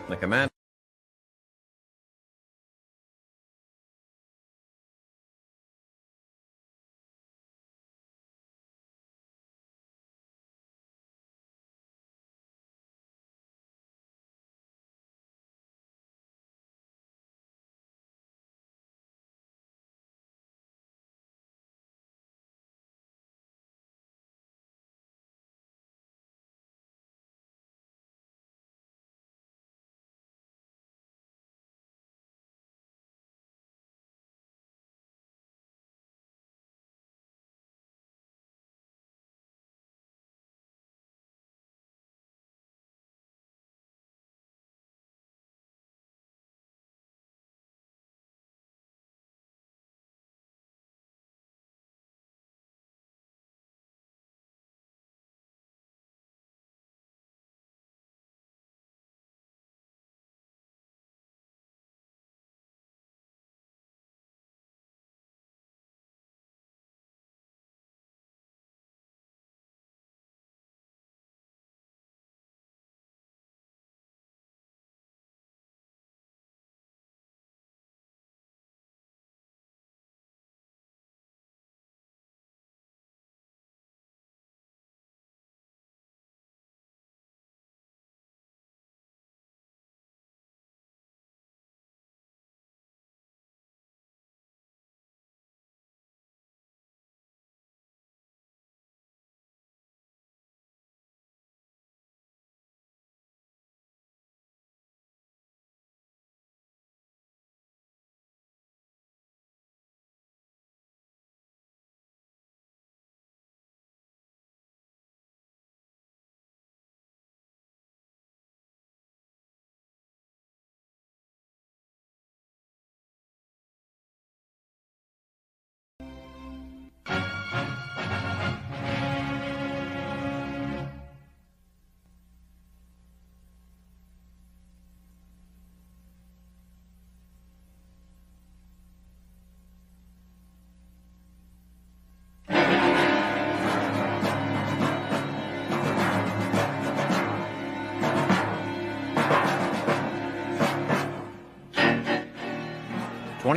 The command.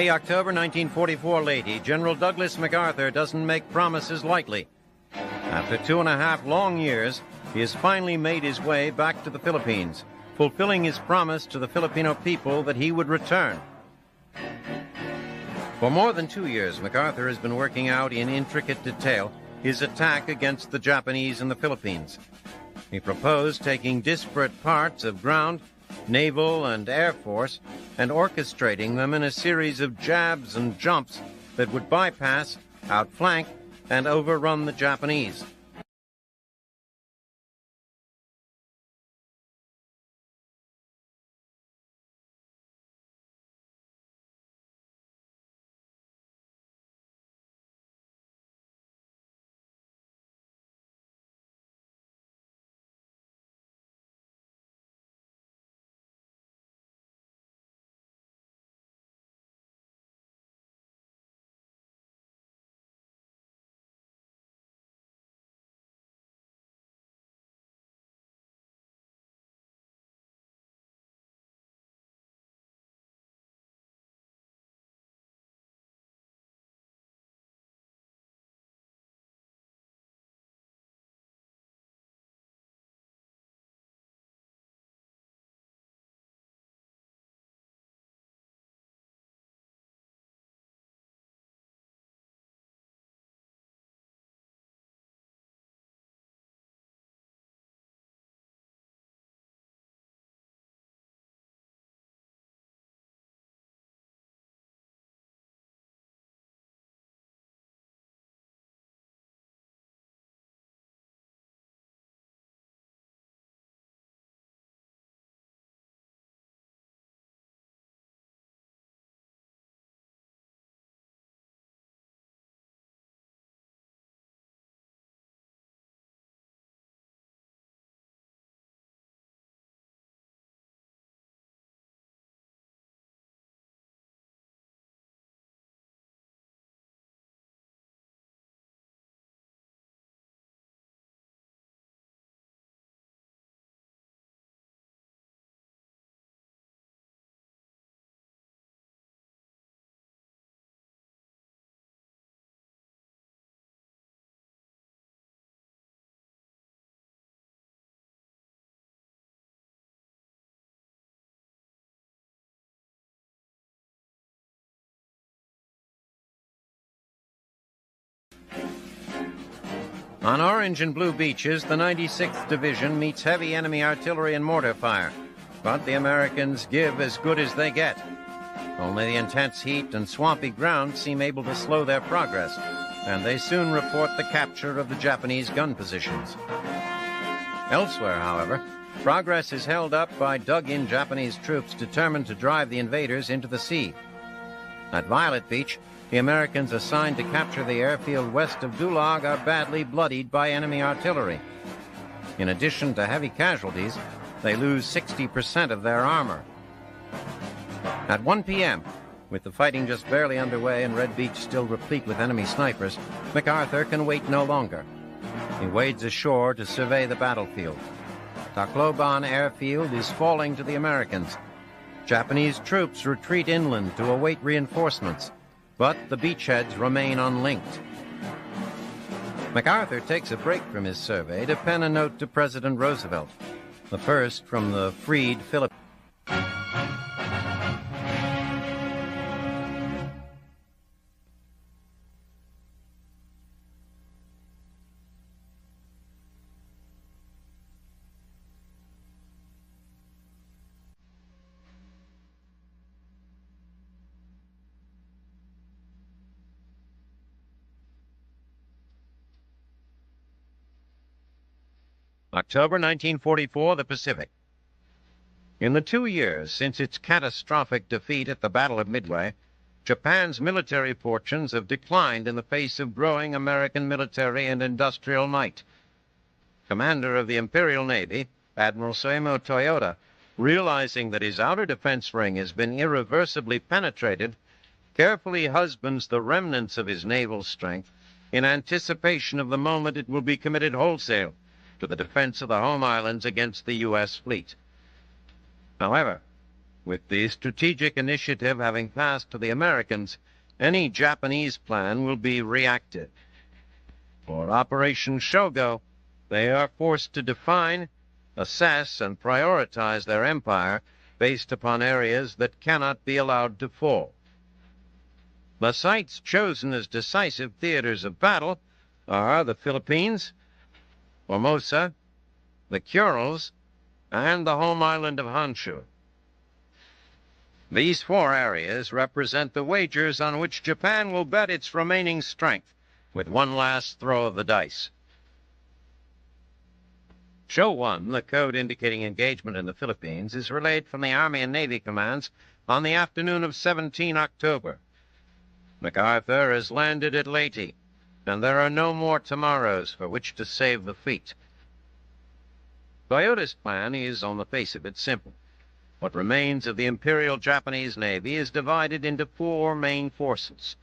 October 1944, lady. General Douglas MacArthur doesn't make promises lightly. After 2.5 long years, he has finally made his way back to the Philippines, fulfilling his promise to the Filipino people that he would return. For more than 2 years, MacArthur has been working out in intricate detail his attack against the Japanese in the Philippines. He proposed taking disparate parts of ground, naval, and air force and orchestrating them in a series of jabs and jumps that would bypass, outflank, and overrun the Japanese. On orange and blue beaches, the 96th Division meets heavy enemy artillery and mortar fire, but the Americans give as good as they get. Only the intense heat and swampy ground seem able to slow their progress, and they soon report the capture of the Japanese gun positions. Elsewhere, however, progress is held up by dug-in Japanese troops determined to drive the invaders into the sea. At Violet Beach, the Americans assigned to capture the airfield west of Dulag are badly bloodied by enemy artillery. In addition to heavy casualties, they lose 60% of their armor. At 1 p.m., with the fighting just barely underway and Red Beach still replete with enemy snipers, MacArthur can wait no longer. He wades ashore to survey the battlefield. Tacloban airfield is falling to the Americans. Japanese troops retreat inland to await reinforcements, but the beachheads remain unlinked. MacArthur takes a break from his survey to pen a note to President Roosevelt, the first from the freed Philippines. October 1944, the Pacific. In the 2 years since its catastrophic defeat at the Battle of Midway, Japan's military fortunes have declined in the face of growing American military and industrial might. Commander of the Imperial Navy, Admiral Suemo Toyota, realizing that his outer defense ring has been irreversibly penetrated, carefully husbands the remnants of his naval strength in anticipation of the moment it will be committed wholesale to the defense of the home islands against the U.S. fleet. However, with the strategic initiative having passed to the Americans, any Japanese plan will be reactive. For Operation Shogo, they are forced to define, assess, and prioritize their empire based upon areas that cannot be allowed to fall. The sites chosen as decisive theaters of battle are the Philippines, Formosa, the Kurils, and the home island of Honshu. These 4 areas represent the wagers on which Japan will bet its remaining strength with one last throw of the dice. Show 1, the code indicating engagement in the Philippines, is relayed from the Army and Navy commands on the afternoon of 17 October. MacArthur has landed at Leyte, and there are no more tomorrows for which to save the fleet. Toyota's plan is, on the face of it, simple. What remains of the Imperial Japanese Navy is divided into 4 main forces.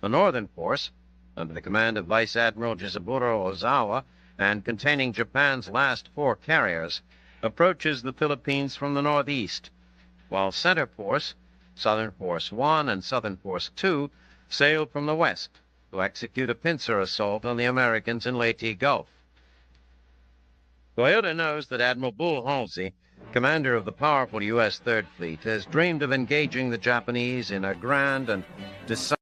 The Northern Force, under the command of Vice Admiral Jizaburo Ozawa and containing Japan's last 4 carriers, approaches the Philippines from the northeast, while Center Force, Southern Force 1 and Southern Force 2, sail from the west to execute a pincer assault on the Americans in Leyte Gulf. Toyota knows that Admiral Bull Halsey, commander of the powerful U.S. Third Fleet, has dreamed of engaging the Japanese in a grand and decisive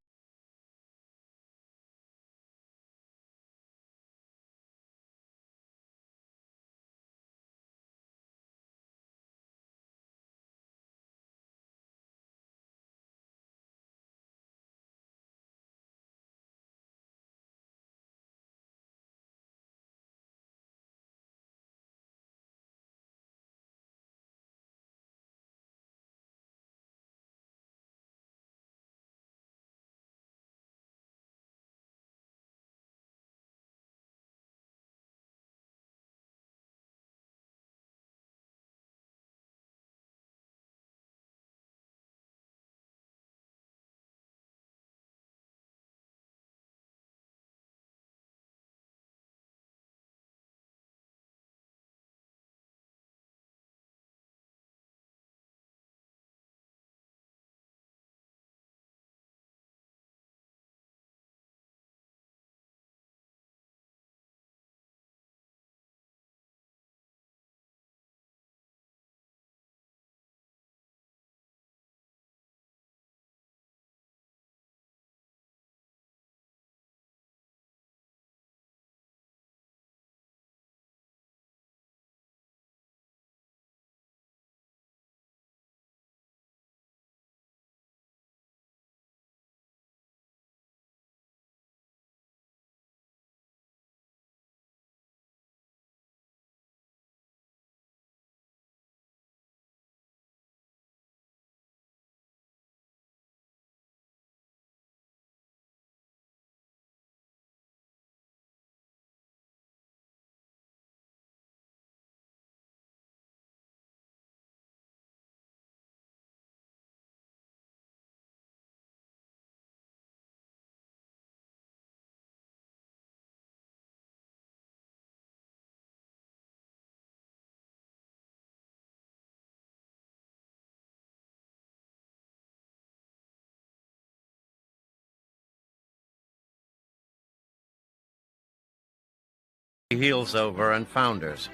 heels over and founders.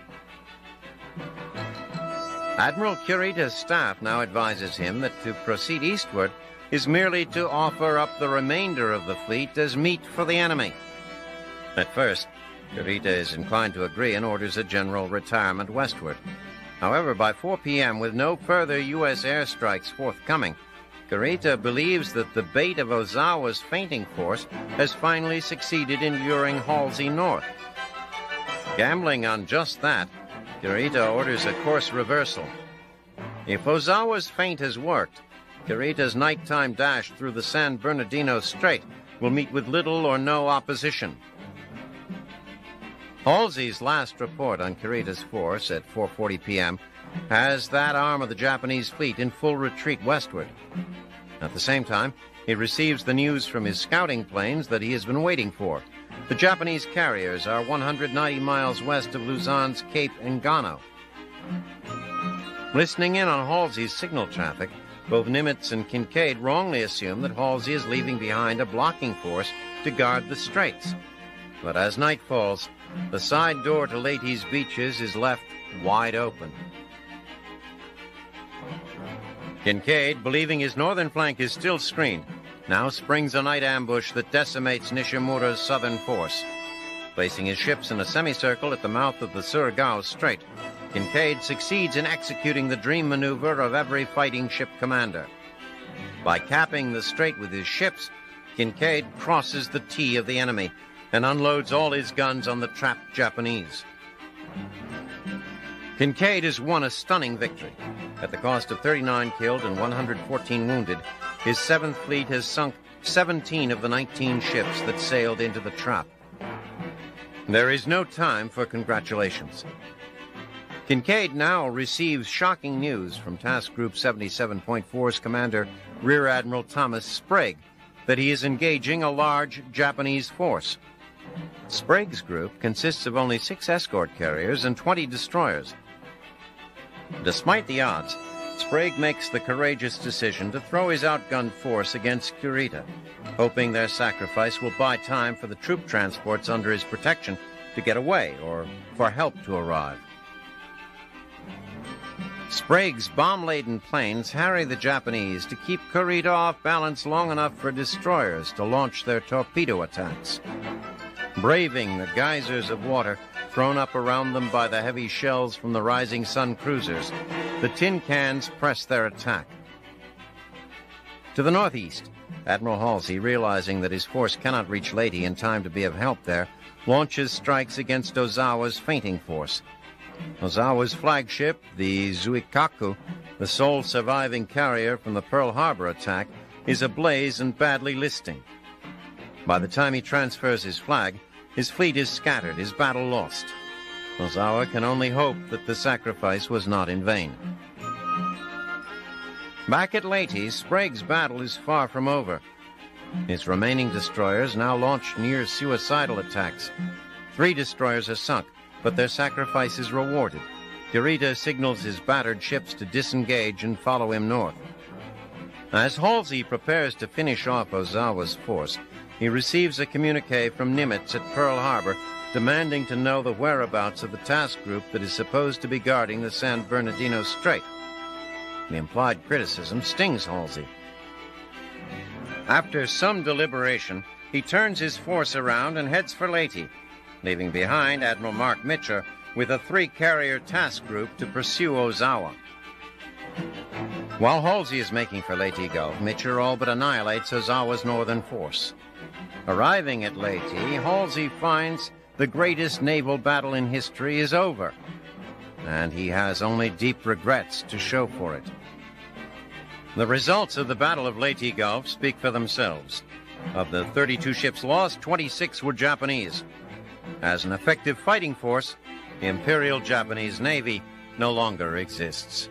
Admiral Kurita's staff now advises him that to proceed eastward is merely to offer up the remainder of the fleet as meat for the enemy. At first, Kurita is inclined to agree and orders a general retirement westward. However, by 4 p.m., with no further U.S. airstrikes forthcoming, Kurita believes that the bait of Ozawa's fainting force has finally succeeded in luring Halsey north. Gambling on just that, Kurita orders a course reversal. If Ozawa's feint has worked, Kurita's nighttime dash through the San Bernardino Strait will meet with little or no opposition. Halsey's last report on Kurita's force at 4:40 p.m. has that arm of the Japanese fleet in full retreat westward. At the same time, he receives the news from his scouting planes that he has been waiting for. The Japanese carriers are 190 miles west of Luzon's Cape Engano. Listening in on Halsey's signal traffic, both Nimitz and Kincaid wrongly assume that Halsey is leaving behind a blocking force to guard the straits. But as night falls, the side door to Leahy's beaches is left wide open. Kincaid, believing his northern flank is still screened, now springs a night ambush that decimates Nishimura's southern force. Placing his ships in a semicircle at the mouth of the Surigao Strait, Kincaid succeeds in executing the dream maneuver of every fighting ship commander. By capping the strait with his ships, Kincaid crosses the T of the enemy and unloads all his guns on the trapped Japanese. Kincaid has won a stunning victory. At the cost of 39 killed and 114 wounded, his 7th Fleet has sunk 17 of the 19 ships that sailed into the trap. There is no time for congratulations. Kincaid now receives shocking news from Task Group 77.4's commander, Rear Admiral Thomas Sprague, that he is engaging a large Japanese force. Sprague's group consists of only 6 escort carriers and 20 destroyers. Despite the odds, Sprague makes the courageous decision to throw his outgunned force against Kurita, hoping their sacrifice will buy time for the troop transports under his protection to get away or for help to arrive. Sprague's bomb-laden planes harry the Japanese to keep Kurita off balance long enough for destroyers to launch their torpedo attacks. Braving the geysers of water thrown up around them by the heavy shells from the Rising Sun cruisers, the tin cans press their attack. To the northeast, Admiral Halsey, realizing that his force cannot reach Leyte in time to be of help there, launches strikes against Ozawa's fainting force. Ozawa's flagship, the Zuikaku, the sole surviving carrier from the Pearl Harbor attack, is ablaze and badly listing. By the time he transfers his flag, his fleet is scattered, his battle lost. Ozawa can only hope that the sacrifice was not in vain. Back at Leyte, Sprague's battle is far from over. His remaining destroyers now launch near-suicidal attacks. 3 destroyers are sunk, but their sacrifice is rewarded. Kurita signals his battered ships to disengage and follow him north. As Halsey prepares to finish off Ozawa's force, he receives a communique from Nimitz at Pearl Harbor demanding to know the whereabouts of the task group that is supposed to be guarding the San Bernardino Strait. The implied criticism stings Halsey. After some deliberation, he turns his force around and heads for Leyte, leaving behind Admiral Mark Mitcher with a 3-carrier task group to pursue Ozawa. While Halsey is making for Leyte Gulf, Mitcher all but annihilates Ozawa's northern force. Arriving at Leyte, Halsey finds the greatest naval battle in history is over, and he has only deep regrets to show for it. The results of the Battle of Leyte Gulf speak for themselves. Of the 32 ships lost, 26 were Japanese. As an effective fighting force, the Imperial Japanese Navy no longer exists.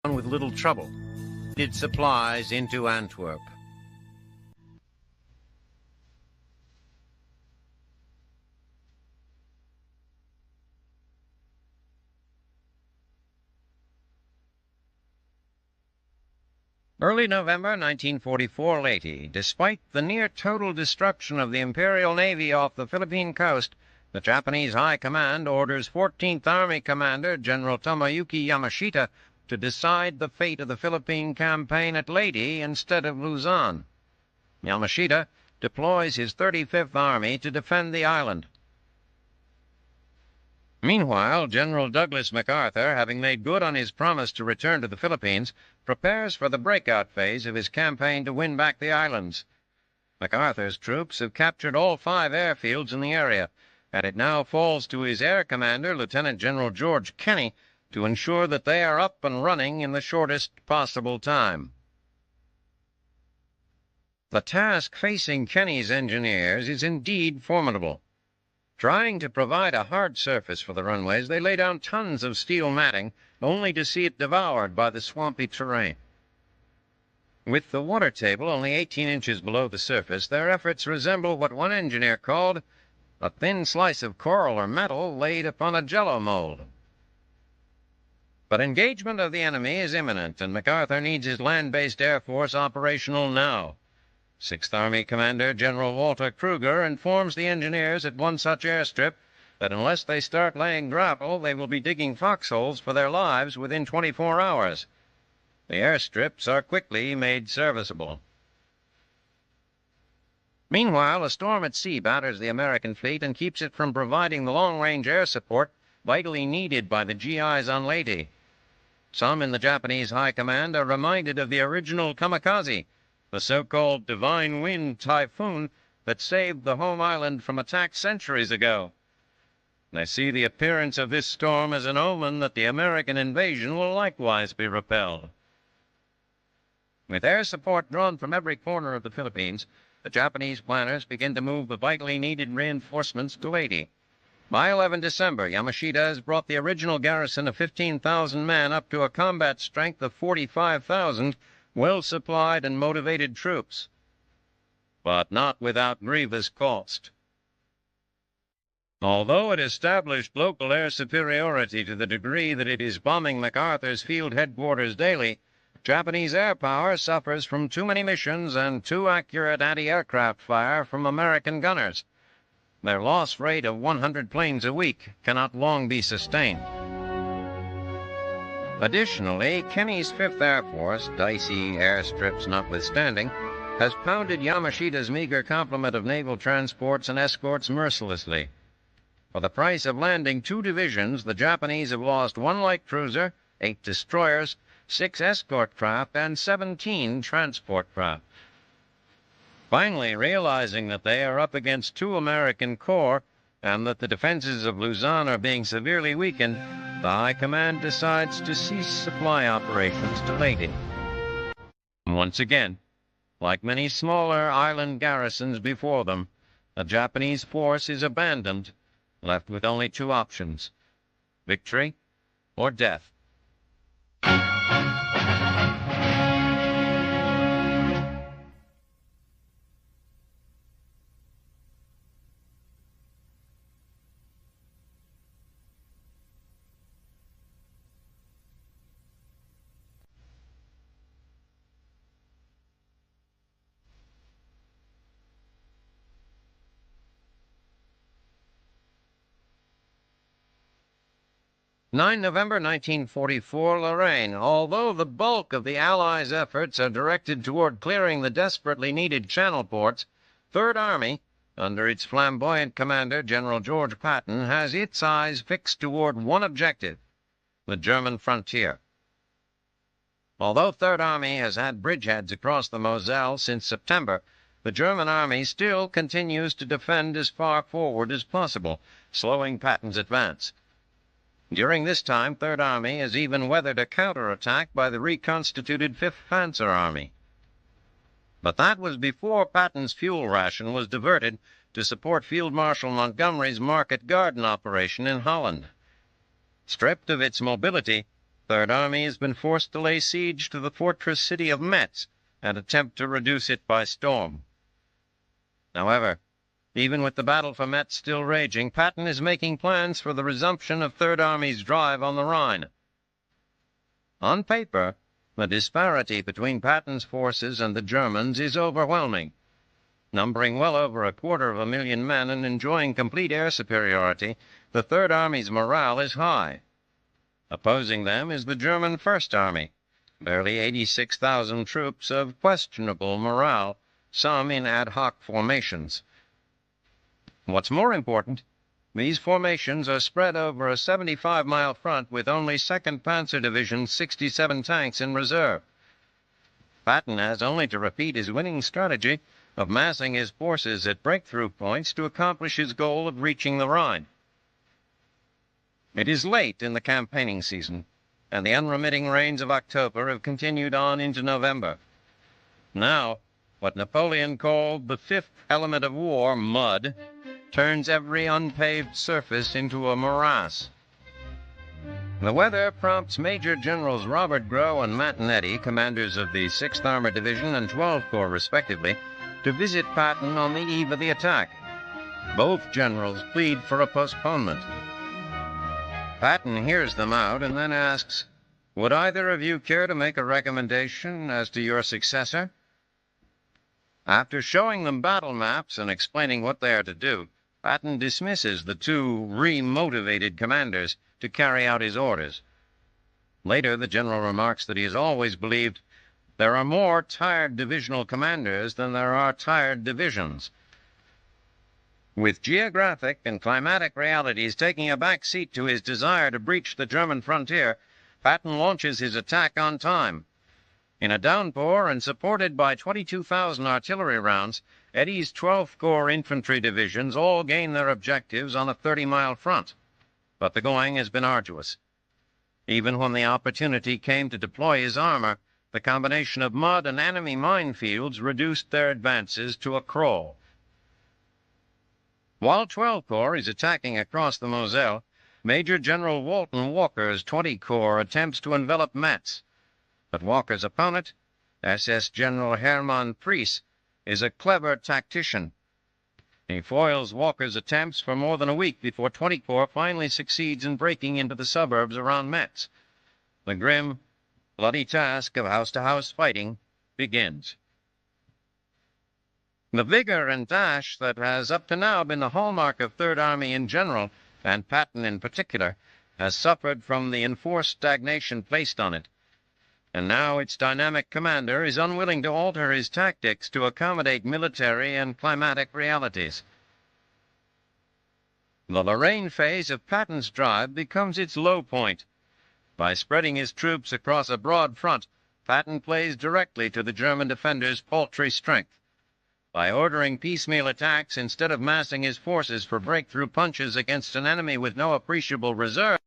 with little trouble. Needed supplies into Antwerp. Early November 1944, Leyte. Despite the near-total destruction of the Imperial Navy off the Philippine coast, the Japanese High Command orders 14th Army Commander General Tomoyuki Yamashita to decide the fate of the Philippine campaign at Leyte instead of Luzon. Yamashita deploys his 35th Army to defend the island. Meanwhile, General Douglas MacArthur, having made good on his promise to return to the Philippines, prepares for the breakout phase of his campaign to win back the islands. MacArthur's troops have captured all 5 airfields in the area, and it now falls to his air commander, Lieutenant General George Kenney, to ensure that they are up and running in the shortest possible time. The task facing Kenney's engineers is indeed formidable. Trying to provide a hard surface for the runways, they lay down tons of steel matting, only to see it devoured by the swampy terrain. With the water table only 18 inches below the surface, their efforts resemble what one engineer called a thin slice of coral or metal laid upon a jello mold. But engagement of the enemy is imminent, and MacArthur needs his land-based air force operational now. 6th Army Commander General Walter Kruger informs the engineers at one such airstrip that unless they start laying gravel, they will be digging foxholes for their lives within 24 hours. The airstrips are quickly made serviceable. Meanwhile, a storm at sea batters the American fleet and keeps it from providing the long-range air support vitally needed by the GIs on Leyte. Some in the Japanese High Command are reminded of the original kamikaze, the so-called divine wind typhoon that saved the home island from attack centuries ago. They see the appearance of this storm as an omen that the American invasion will likewise be repelled. With air support drawn from every corner of the Philippines, the Japanese planners begin to move the vitally needed reinforcements to Leyte. By 11 December, Yamashita has brought the original garrison of 15,000 men up to a combat strength of 45,000, well-supplied and motivated troops, but not without grievous cost. Although it established local air superiority to the degree that it is bombing MacArthur's field headquarters daily, Japanese air power suffers from too many missions and too accurate anti-aircraft fire from American gunners. Their loss rate of 100 planes a week cannot long be sustained. Additionally, Kenney's 5th Air Force, dicey airstrips notwithstanding, has pounded Yamashita's meager complement of naval transports and escorts mercilessly. For the price of landing 2 divisions, the Japanese have lost 1 light cruiser, 8 destroyers, 6 escort craft, and 17 transport craft. Finally, realizing that they are up against 2 American corps, and that the defenses of Luzon are being severely weakened, the High Command decides to cease supply operations to Leyte. Once again, like many smaller island garrisons before them, the Japanese force is abandoned, left with only 2 options: victory or death. 9 November 1944, Lorraine. Although the bulk of the Allies' efforts are directed toward clearing the desperately needed channel ports, Third Army, under its flamboyant commander, General George Patton, has its eyes fixed toward one objective: the German frontier. Although Third Army has had bridgeheads across the Moselle since September, the German army still continues to defend as far forward as possible, slowing Patton's advance. During this time, Third Army has even weathered a counterattack by the reconstituted 5th Panzer Army. But that was before Patton's fuel ration was diverted to support Field Marshal Montgomery's Market Garden operation in Holland. Stripped of its mobility, Third Army has been forced to lay siege to the fortress city of Metz and attempt to reduce it by storm. However, even with the battle for Metz still raging, Patton is making plans for the resumption of Third Army's drive on the Rhine. On paper, the disparity between Patton's forces and the Germans is overwhelming. Numbering well over 250,000 men and enjoying complete air superiority, the Third Army's morale is high. Opposing them is the German First Army, barely 86,000 troops of questionable morale, some in ad hoc formations. What's more important, these formations are spread over a 75-mile front with only 2nd Panzer Division's 67 tanks in reserve. Patton has only to repeat his winning strategy of massing his forces at breakthrough points to accomplish his goal of reaching the Rhine. It is late in the campaigning season, and the unremitting rains of October have continued on into November. Now, what Napoleon called the fifth element of war, mud, turns every unpaved surface into a morass. The weather prompts Major Generals Robert Grow and Mantonetti, commanders of the 6th Armored Division and 12th Corps respectively, to visit Patton on the eve of the attack. Both generals plead for a postponement. Patton hears them out and then asks, "Would either of you care to make a recommendation as to your successor?" After showing them battle maps and explaining what they are to do, Patton dismisses the two re-motivated commanders to carry out his orders. Later, the general remarks that he has always believed there are more tired divisional commanders than there are tired divisions. With geographic and climatic realities taking a back seat to his desire to breach the German frontier, Patton launches his attack on time. In a downpour and supported by 22,000 artillery rounds, Eddy's 12th Corps infantry divisions all gain their objectives on a 30-mile front. But the going has been arduous. Even when the opportunity came to deploy his armor, the combination of mud and enemy minefields reduced their advances to a crawl. While 12th Corps is attacking across the Moselle, Major General Walton Walker's 20 Corps attempts to envelop Metz. But Walker's opponent, SS General Hermann Priess, is a clever tactician. He foils Walker's attempts for more than a week before 20 Corps finally succeeds in breaking into the suburbs around Metz. The grim, bloody task of house-to-house fighting begins. The vigor and dash that has up to now been the hallmark of Third Army in general, and Patton in particular, has suffered from the enforced stagnation placed on it. And now its dynamic commander is unwilling to alter his tactics to accommodate military and climatic realities. The Lorraine phase of Patton's drive becomes its low point. By spreading his troops across a broad front, Patton plays directly to the German defenders' paltry strength. By ordering piecemeal attacks instead of massing his forces for breakthrough punches against an enemy with no appreciable reserve,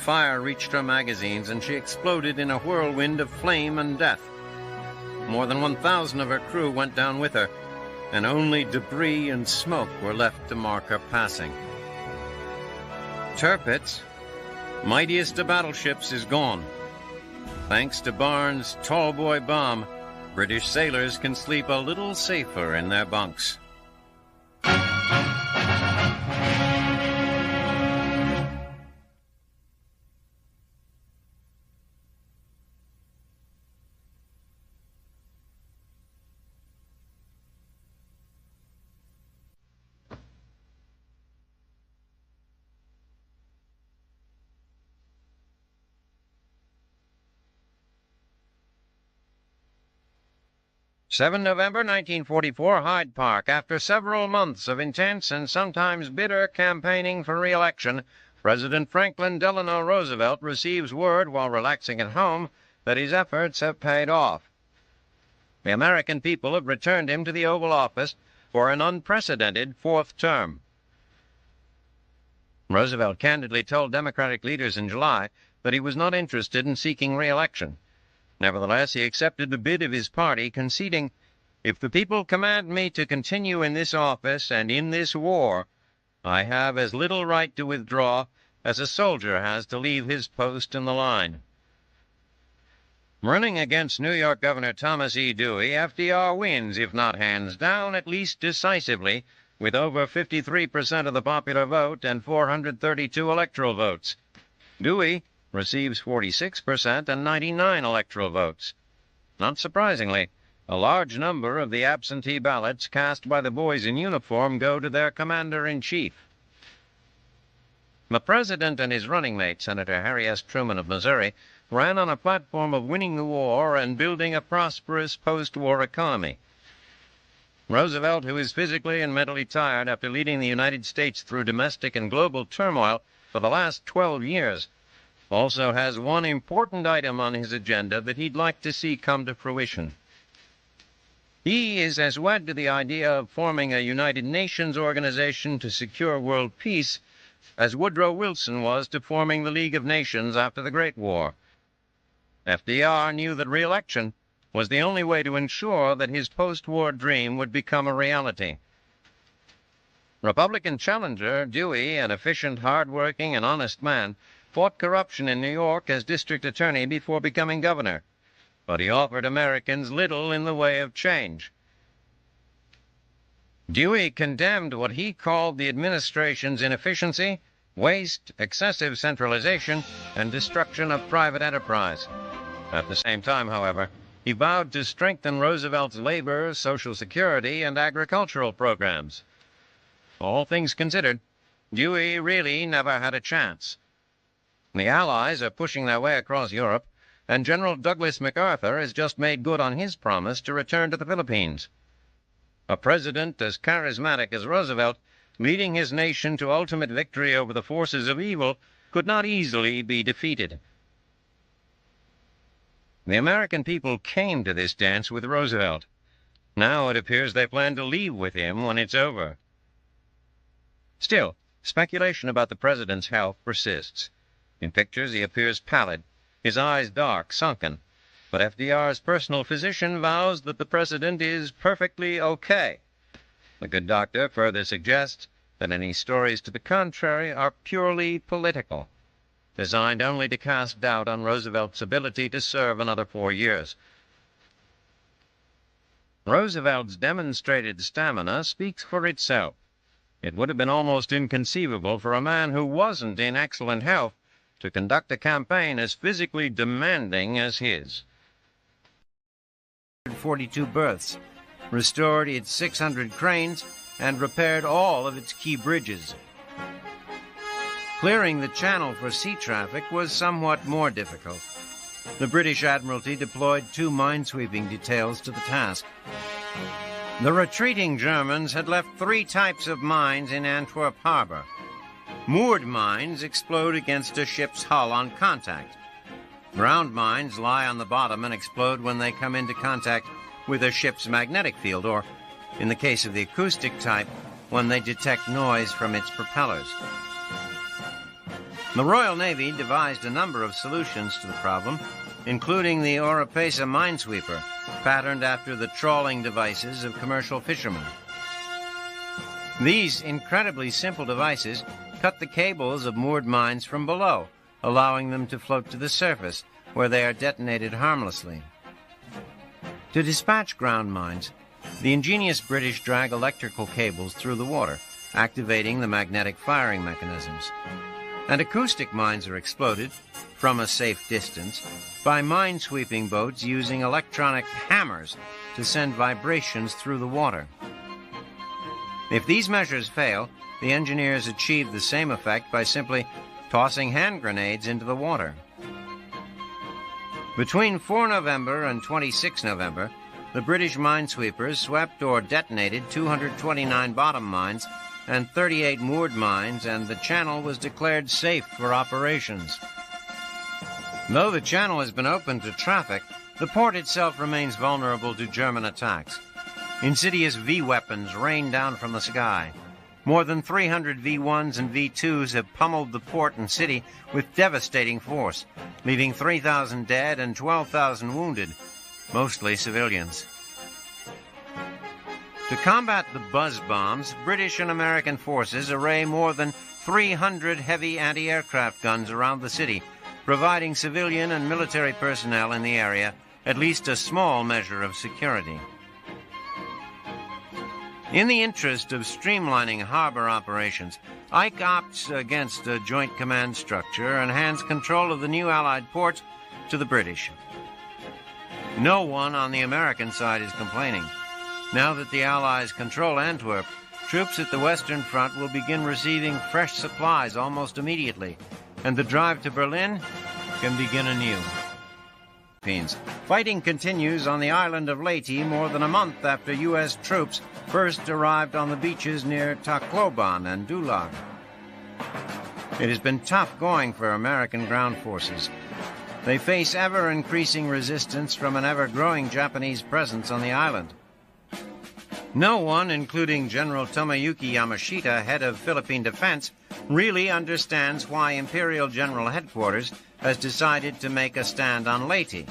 Fire reached her magazines, and she exploded in a whirlwind of flame and death. More than 1,000 of her crew went down with her, and only debris and smoke were left to mark her passing. Tirpitz, mightiest of battleships, is gone. Thanks to Barnes' tall-boy bomb, British sailors can sleep a little safer in their bunks. November 1944, Hyde Park. After several months of intense and sometimes bitter campaigning for re-election, President Franklin Delano Roosevelt receives word while relaxing at home that his efforts have paid off. The American people have returned him to the Oval Office for an unprecedented fourth term. Roosevelt candidly told Democratic leaders in July that he was not interested in seeking re-election. Nevertheless, he accepted the bid of his party, conceding, "If the people command me to continue in this office and in this war, I have as little right to withdraw as a soldier has to leave his post in the line." Running against New York Governor Thomas E. Dewey, FDR wins, if not hands down, at least decisively, with over 53% of the popular vote and 432 electoral votes. Dewey receives 46% and 99 electoral votes. Not surprisingly, a large number of the absentee ballots cast by the boys in uniform go to their commander-in-chief. The president and his running mate, Senator Harry S. Truman of Missouri, ran on a platform of winning the war and building a prosperous post-war economy. Roosevelt, who is physically and mentally tired after leading the United States through domestic and global turmoil for the last 12 years, also has one important item on his agenda that he'd like to see come to fruition. He is as wed to the idea of forming a United Nations organization to secure world peace as Woodrow Wilson was to forming the League of Nations after the Great War. FDR knew that re-election was the only way to ensure that his post-war dream would become a reality. Republican challenger Dewey, an efficient, hard-working, and honest man, fought corruption in New York as district attorney before becoming governor, but he offered Americans little in the way of change. Dewey condemned what he called the administration's inefficiency, waste, excessive centralization, and destruction of private enterprise. At the same time, however, he vowed to strengthen Roosevelt's labor, Social Security, and agricultural programs. All things considered, Dewey really never had a chance. The Allies are pushing their way across Europe, and General Douglas MacArthur has just made good on his promise to return to the Philippines. A president as charismatic as Roosevelt, leading his nation to ultimate victory over the forces of evil, could not easily be defeated. The American people came to this dance with Roosevelt. Now it appears they plan to leave with him when it's over. Still, speculation about the president's health persists. In pictures, he appears pallid, his eyes dark, sunken, but FDR's personal physician vows that the president is perfectly okay. The good doctor further suggests that any stories to the contrary are purely political, designed only to cast doubt on Roosevelt's ability to serve another 4 years. Roosevelt's demonstrated stamina speaks for itself. It would have been almost inconceivable for a man who wasn't in excellent health to conduct a campaign as physically demanding as his. 42 berths, restored its 600 cranes, and repaired all of its key bridges. Clearing the channel for sea traffic was somewhat more difficult. The British Admiralty deployed 2 minesweeping details to the task. The retreating Germans had left 3 types of mines in Antwerp harbor. Moored mines explode against a ship's hull on contact. Ground mines lie on the bottom and explode when they come into contact with a ship's magnetic field, or, in the case of the acoustic type, when they detect noise from its propellers. The Royal Navy devised a number of solutions to the problem, including the Oropesa minesweeper, patterned after the trawling devices of commercial fishermen. These incredibly simple devices cut the cables of moored mines from below, allowing them to float to the surface, where they are detonated harmlessly. To dispatch ground mines, the ingenious British drag electrical cables through the water, activating the magnetic firing mechanisms. And acoustic mines are exploded, from a safe distance, by mine-sweeping boats using electronic hammers to send vibrations through the water. If these measures fail, the engineers achieve the same effect by simply tossing hand grenades into the water. Between 4 November and 26 November, the British minesweepers swept or detonated 229 bottom mines and 38 moored mines, and the channel was declared safe for operations. Though the channel has been opened to traffic, the port itself remains vulnerable to German attacks. Insidious V-weapons rain down from the sky. More than 300 V-1s and V-2s have pummeled the port and city with devastating force, leaving 3,000 dead and 12,000 wounded, mostly civilians. To combat the buzz bombs, British and American forces array more than 300 heavy anti-aircraft guns around the city, providing civilian and military personnel in the area at least a small measure of security. In the interest of streamlining harbor operations, Ike opts against a joint command structure and hands control of the new Allied ports to the British. No one on the American side is complaining. Now that the Allies control Antwerp, troops at the Western Front will begin receiving fresh supplies almost immediately, and the drive to Berlin can begin anew. Fighting continues on the island of Leyte more than a month after U.S. troops first arrived on the beaches near Tacloban and Dulag. It has been tough going for American ground forces. They face ever-increasing resistance from an ever-growing Japanese presence on the island. No one, including General Tomoyuki Yamashita, head of Philippine Defense, really understands why Imperial General Headquarters has decided to make a stand on Leyte.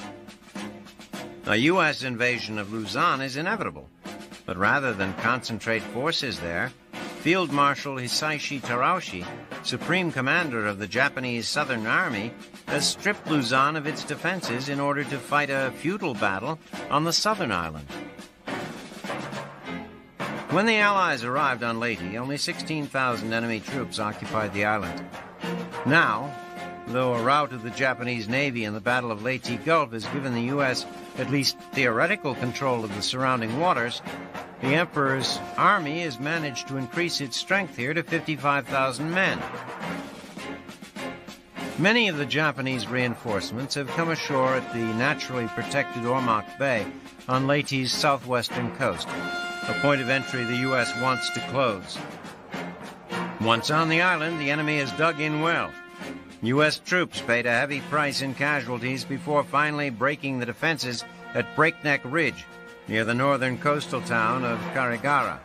A U.S. invasion of Luzon is inevitable, but rather than concentrate forces there, Field Marshal Hisaishi Terauchi, Supreme Commander of the Japanese Southern Army, has stripped Luzon of its defenses in order to fight a futile battle on the southern island. When the Allies arrived on Leyte, only 16,000 enemy troops occupied the island. Now, though a rout of the Japanese Navy in the Battle of Leyte Gulf has given the U.S. at least theoretical control of the surrounding waters, the Emperor's army has managed to increase its strength here to 55,000 men. Many of the Japanese reinforcements have come ashore at the naturally protected Ormoc Bay on Leyte's southwestern coast, a point of entry the U.S. wants to close. Once on the island, the enemy has dug in well. U.S. troops paid a heavy price in casualties before finally breaking the defenses at Breakneck Ridge, near the northern coastal town of Carigara.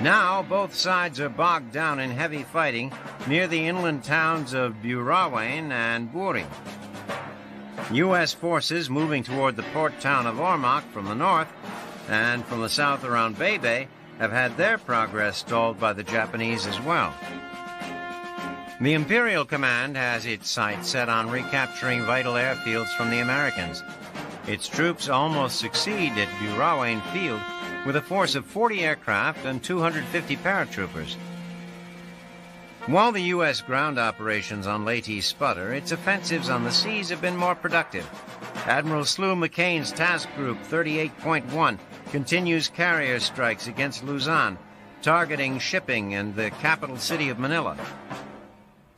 Now, both sides are bogged down in heavy fighting near the inland towns of Burawain and Buri. U.S. forces moving toward the port town of Ormoc from the north and from the south around Bay have had their progress stalled by the Japanese as well. The Imperial Command has its sights set on recapturing vital airfields from the Americans. Its troops almost succeed at Burawain Field with a force of 40 aircraft and 250 paratroopers. While the U.S. ground operations on Leyte sputter, its offensives on the seas have been more productive. Admiral Slew McCain's Task Group 38.1 continues carrier strikes against Luzon, targeting shipping and the capital city of Manila.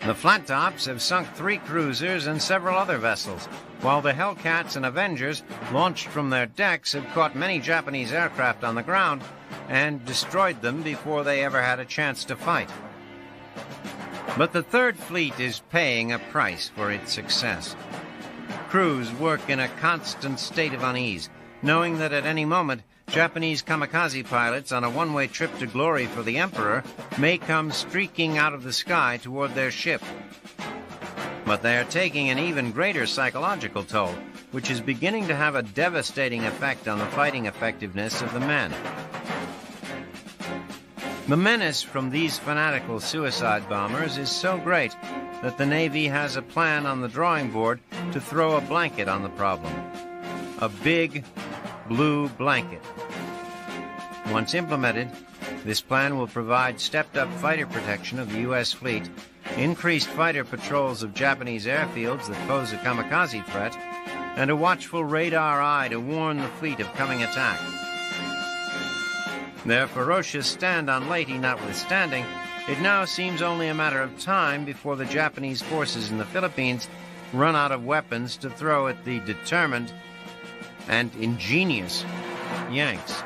The Flat Tops have sunk 3 cruisers and several other vessels, while the Hellcats and Avengers, launched from their decks, have caught many Japanese aircraft on the ground and destroyed them before they ever had a chance to fight. But the Third Fleet is paying a price for its success. Crews work in a constant state of unease, knowing that at any moment Japanese kamikaze pilots on a one-way trip to glory for the Emperor may come streaking out of the sky toward their ship. But they are taking an even greater psychological toll, which is beginning to have a devastating effect on the fighting effectiveness of the men. The menace from these fanatical suicide bombers is so great that the Navy has a plan on the drawing board to throw a blanket on the problem. A big blue blanket. Once implemented, this plan will provide stepped-up fighter protection of the U.S. fleet, increased fighter patrols of Japanese airfields that pose a kamikaze threat, and a watchful radar eye to warn the fleet of coming attack. Their ferocious stand on Leyte notwithstanding, it now seems only a matter of time before the Japanese forces in the Philippines run out of weapons to throw at the determined and ingenious Yanks.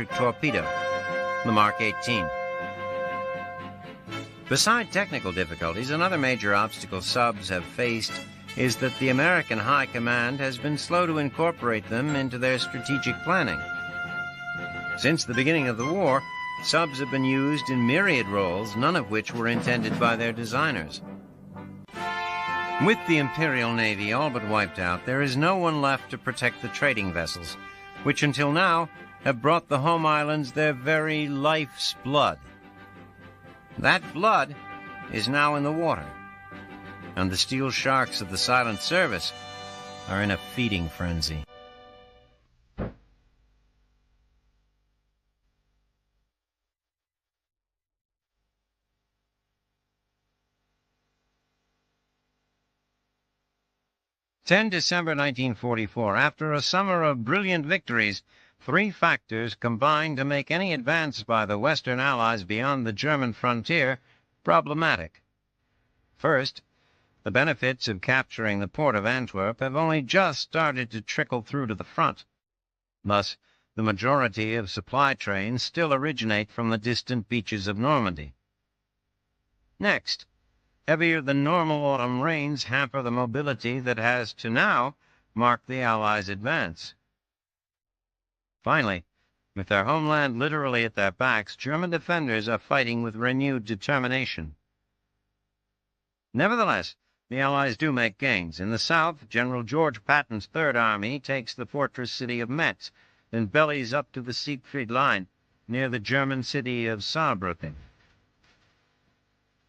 Torpedo, the Mark 18. Beside technical difficulties, another major obstacle subs have faced is that the American High Command has been slow to incorporate them into their strategic planning. Since the beginning of the war, subs have been used in myriad roles, none of which were intended by their designers. With the Imperial Navy all but wiped out, there is no one left to protect the trading vessels, which until now have brought the home islands their very life's blood. That blood is now in the water, and the steel sharks of the silent service are in a feeding frenzy. December 1944, after a summer of brilliant victories, three factors combined to make any advance by the Western Allies beyond the German frontier problematic. First, the benefits of capturing the port of Antwerp have only just started to trickle through to the front. Thus, the majority of supply trains still originate from the distant beaches of Normandy. Next, heavier than normal autumn rains hamper the mobility that has, to now, marked the Allies' advance. Finally, with their homeland literally at their backs, German defenders are fighting with renewed determination. Nevertheless, the Allies do make gains. In the south, General George Patton's Third Army takes the fortress city of Metz, then bellies up to the Siegfried Line, near the German city of Saarbrücken.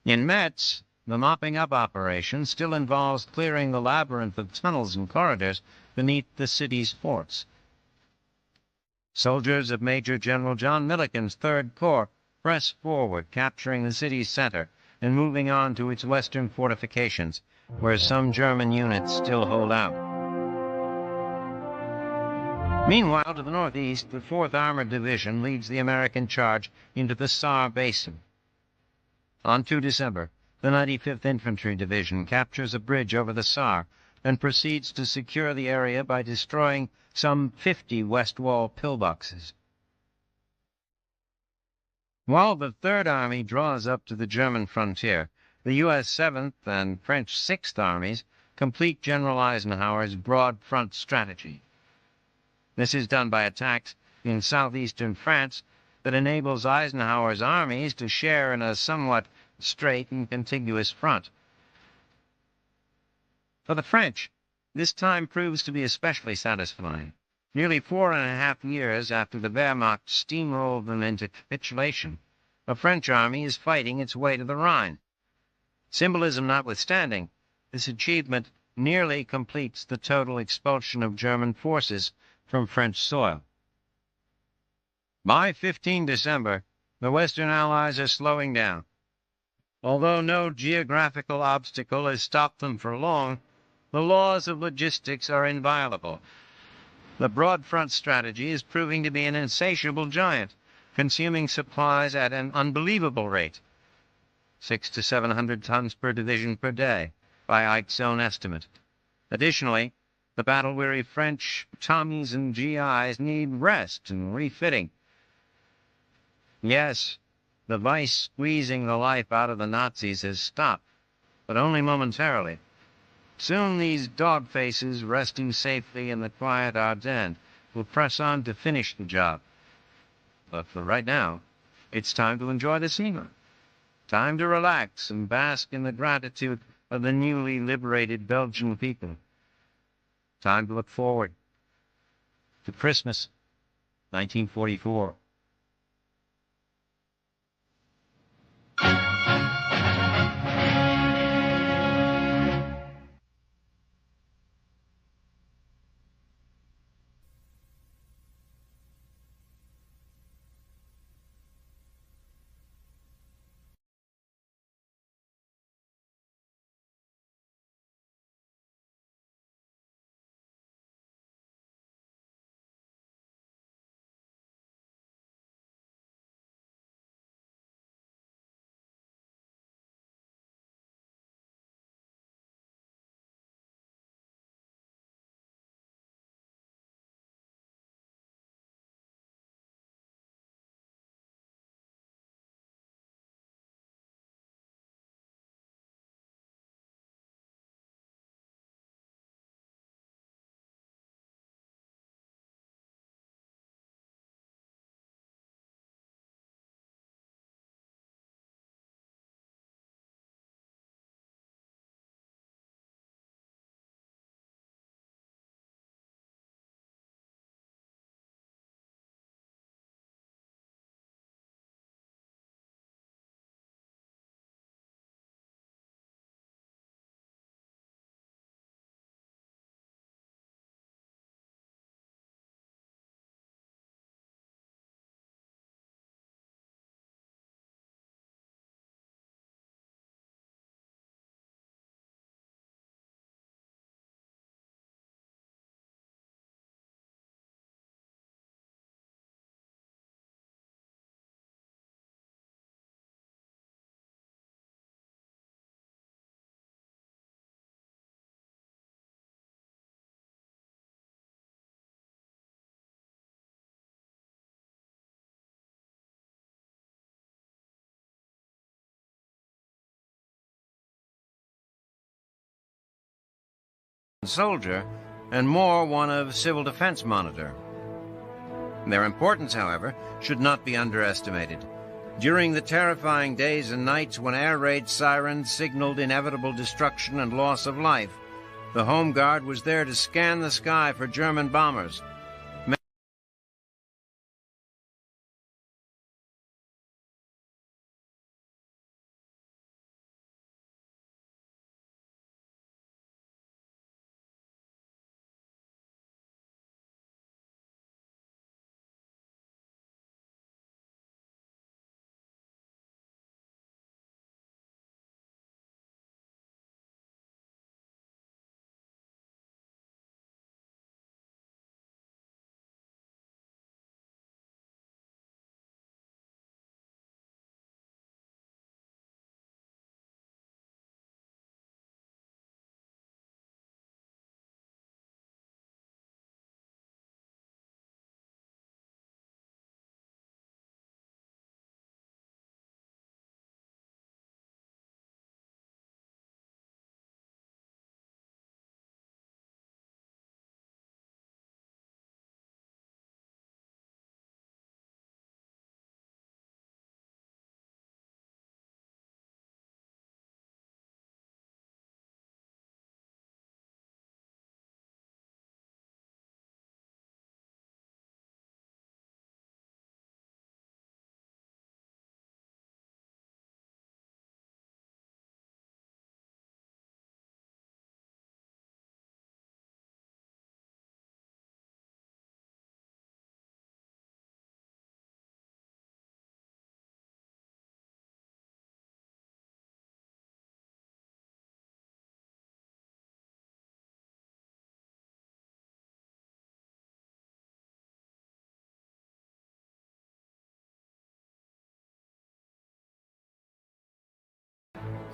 In Metz, the mopping-up operation still involves clearing the labyrinth of tunnels and corridors beneath the city's forts. Soldiers of Major General John Milliken's Third Corps press forward, capturing the city's center and moving on to its western fortifications, where some German units still hold out. Meanwhile, to the northeast, the 4th Armored Division leads the American charge into the Saar Basin. On 2 December, the 95th Infantry Division captures a bridge over the Saar and proceeds to secure the area by destroying some 50 West Wall pillboxes. While the Third Army draws up to the German frontier, the U.S. 7th and French 6th Armies complete General Eisenhower's broad front strategy. This is done by attacks in southeastern France that enables Eisenhower's armies to share in a somewhat straight and contiguous front. For the French, this time proves to be especially satisfying. Nearly 4.5 years after the Wehrmacht steamrolled them into capitulation, a French army is fighting its way to the Rhine. Symbolism notwithstanding, this achievement nearly completes the total expulsion of German forces from French soil. By 15 December, the Western Allies are slowing down. Although no geographical obstacle has stopped them for long, the laws of logistics are inviolable. The broad front strategy is proving to be an insatiable giant, consuming supplies at an unbelievable rate, 600 to 700 tons per division per day, by Ike's own estimate. Additionally, the battle-weary French Tommies and GIs need rest and refitting. Yes, the vice squeezing the life out of the Nazis has stopped, but only momentarily. Soon these dog faces, resting safely in the quiet Ardennes, will press on to finish the job. But for right now, it's time to enjoy the scenery. Time to relax and bask in the gratitude of the newly liberated Belgian people. Time to look forward to Christmas, 1944. soldier and more one of civil defense monitor. Their importance, however, should not be underestimated. During the terrifying days and nights when air raid sirens signaled inevitable destruction and loss of life, the Home Guard was there to scan the sky for German bombers.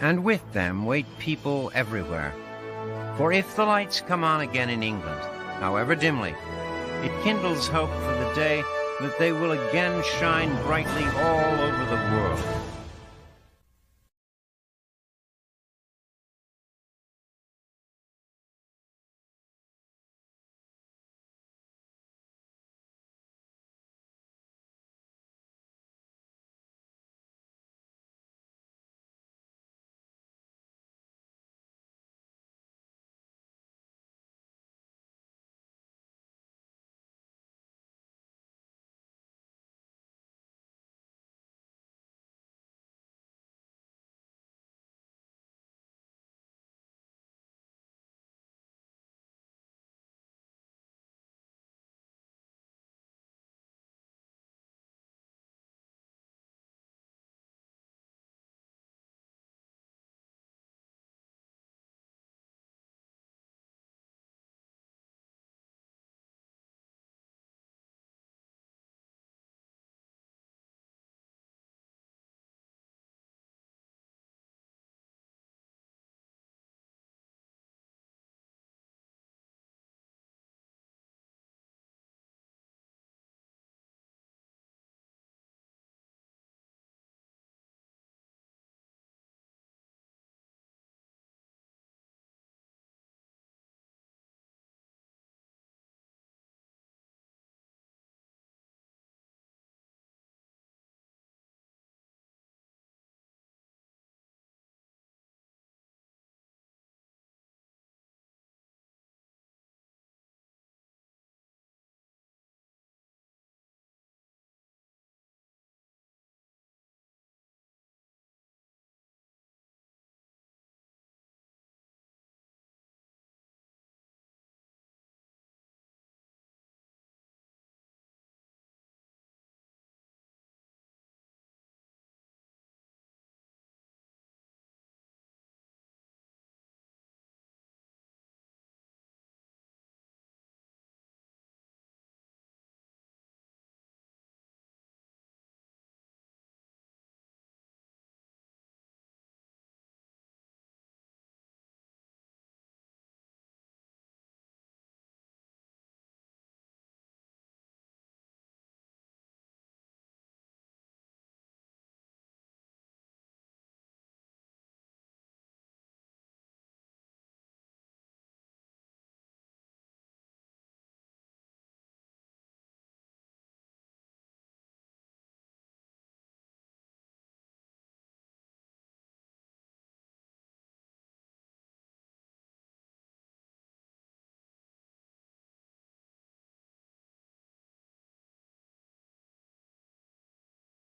And with them wait people everywhere. For if the lights come on again in England, however dimly, it kindles hope for the day that they will again shine brightly all over the world.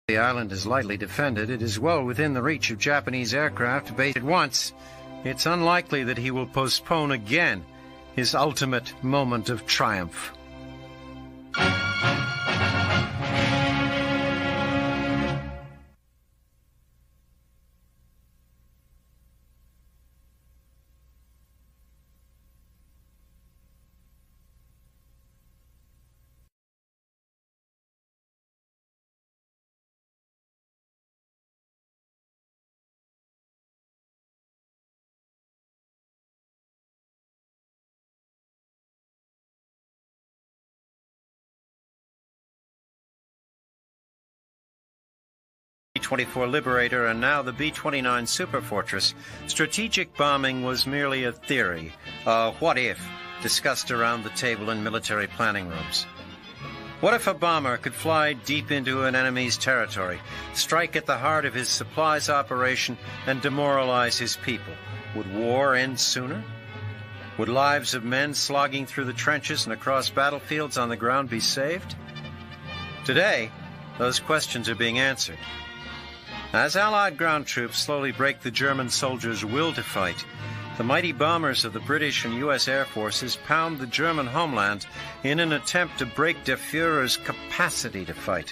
The island is lightly defended. It is well within the reach of Japanese aircraft based at once. It's unlikely that he will postpone again his ultimate moment of triumph. B-24 Liberator and now the B-29 Superfortress, strategic bombing was merely a theory, a what-if, discussed around the table in military planning rooms. What if a bomber could fly deep into an enemy's territory, strike at the heart of his supplies operation, and demoralize his people? Would war end sooner? Would lives of men slogging through the trenches and across battlefields on the ground be saved? Today, those questions are being answered. As Allied ground troops slowly break the German soldiers' will to fight, the mighty bombers of the British and U.S. Air Forces pound the German homeland in an attempt to break Der Führer's capacity to fight.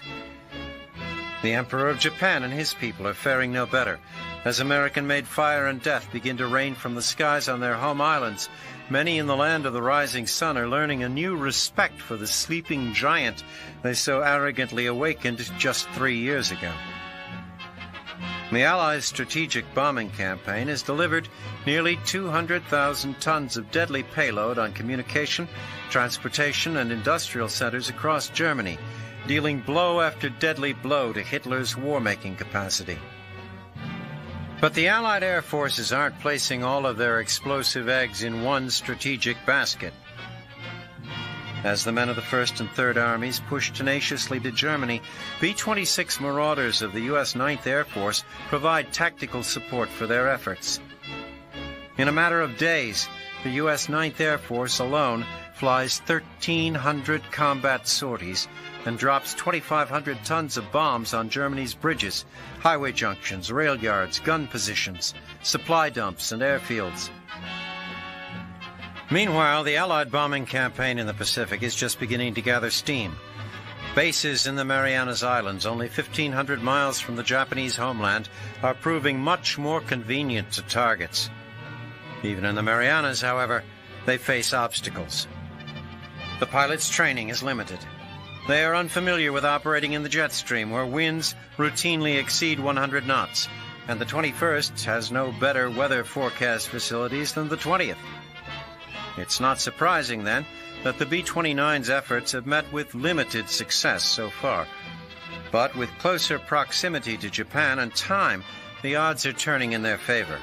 The Emperor of Japan and his people are faring no better. As American-made fire and death begin to rain from the skies on their home islands, many in the land of the rising sun are learning a new respect for the sleeping giant they so arrogantly awakened just 3 years ago. The Allies' strategic bombing campaign has delivered nearly 200,000 tons of deadly payload on communication, transportation, and industrial centers across Germany, dealing blow after deadly blow to Hitler's war-making capacity. But the Allied air forces aren't placing all of their explosive eggs in one strategic basket. As the men of the 1st and 3rd Armies push tenaciously to Germany, B-26 Marauders of the U.S. 9th Air Force provide tactical support for their efforts. In a matter of days, the U.S. 9th Air Force alone flies 1,300 combat sorties and drops 2,500 tons of bombs on Germany's bridges, highway junctions, rail yards, gun positions, supply dumps, and airfields. Meanwhile, the Allied bombing campaign in the Pacific is just beginning to gather steam. Bases in the Marianas Islands, only 1,500 miles from the Japanese homeland, are proving much more convenient to targets. Even in the Marianas, however, they face obstacles. The pilots' training is limited. They are unfamiliar with operating in the jet stream, where winds routinely exceed 100 knots, and the 21st has no better weather forecast facilities than the 20th. It's not surprising, then, that the B-29's efforts have met with limited success so far. But with closer proximity to Japan and time, the odds are turning in their favor.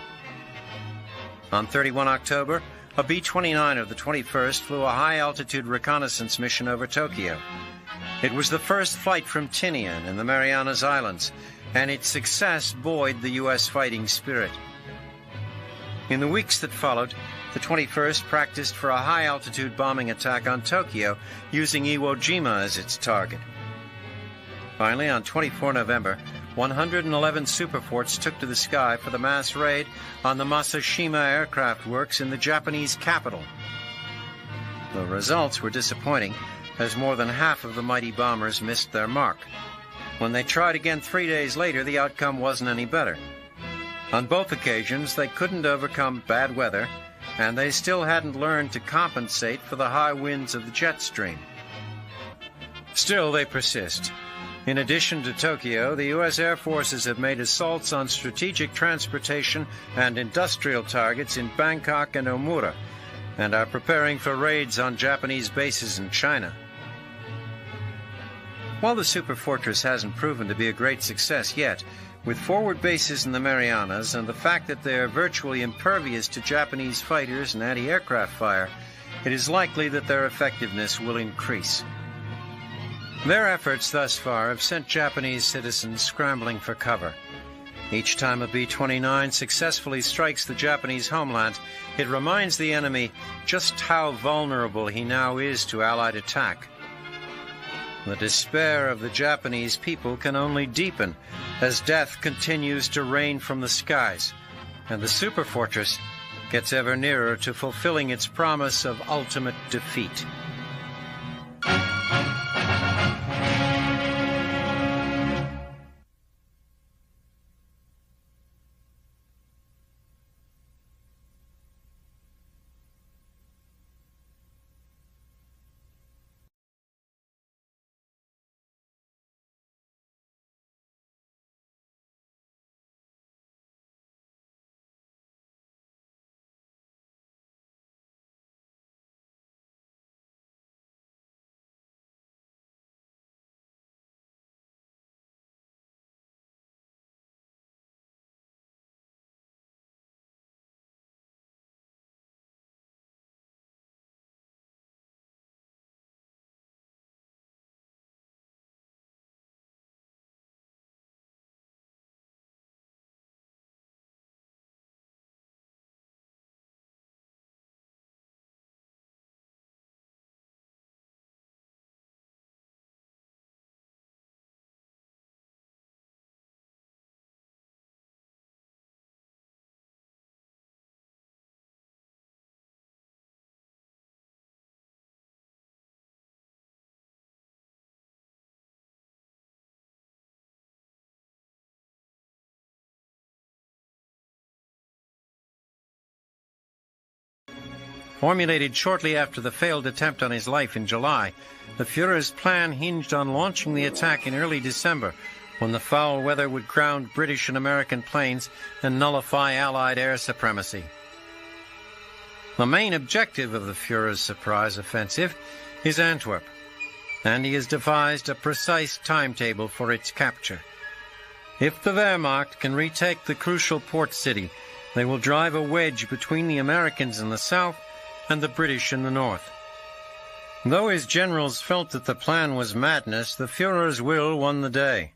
On 31 October, a B-29 of the 21st flew a high-altitude reconnaissance mission over Tokyo. It was the first flight from Tinian in the Marianas Islands, and its success buoyed the U.S. fighting spirit. In the weeks that followed, the 21st practiced for a high-altitude bombing attack on Tokyo using Iwo Jima as its target. Finally, on 24 November, 111 superforts took to the sky for the mass raid on the Masashima Aircraft Works in the Japanese capital. The results were disappointing, as more than half of the mighty bombers missed their mark. When they tried again 3 days later, the outcome wasn't any better. On both occasions, they couldn't overcome bad weather, and they still hadn't learned to compensate for the high winds of the jet stream. Still, they persist. In addition to Tokyo, the U.S. Air Forces have made assaults on strategic transportation and industrial targets in Bangkok and Omura, and are preparing for raids on Japanese bases in China. While the superfortress hasn't proven to be a great success yet, with forward bases in the Marianas and the fact that they are virtually impervious to Japanese fighters and anti-aircraft fire, it is likely that their effectiveness will increase. Their efforts thus far have sent Japanese citizens scrambling for cover. Each time a B-29 successfully strikes the Japanese homeland, it reminds the enemy just how vulnerable he now is to Allied attack. The despair of the Japanese people can only deepen as death continues to rain from the skies, and the superfortress gets ever nearer to fulfilling its promise of ultimate defeat. Formulated shortly after the failed attempt on his life in July, the Führer's plan hinged on launching the attack in early December, when the foul weather would ground British and American planes and nullify Allied air supremacy. The main objective of the Führer's surprise offensive is Antwerp, and he has devised a precise timetable for its capture. If the Wehrmacht can retake the crucial port city, they will drive a wedge between the Americans in the south and the British in the north. Though his generals felt that the plan was madness, the Führer's will won the day.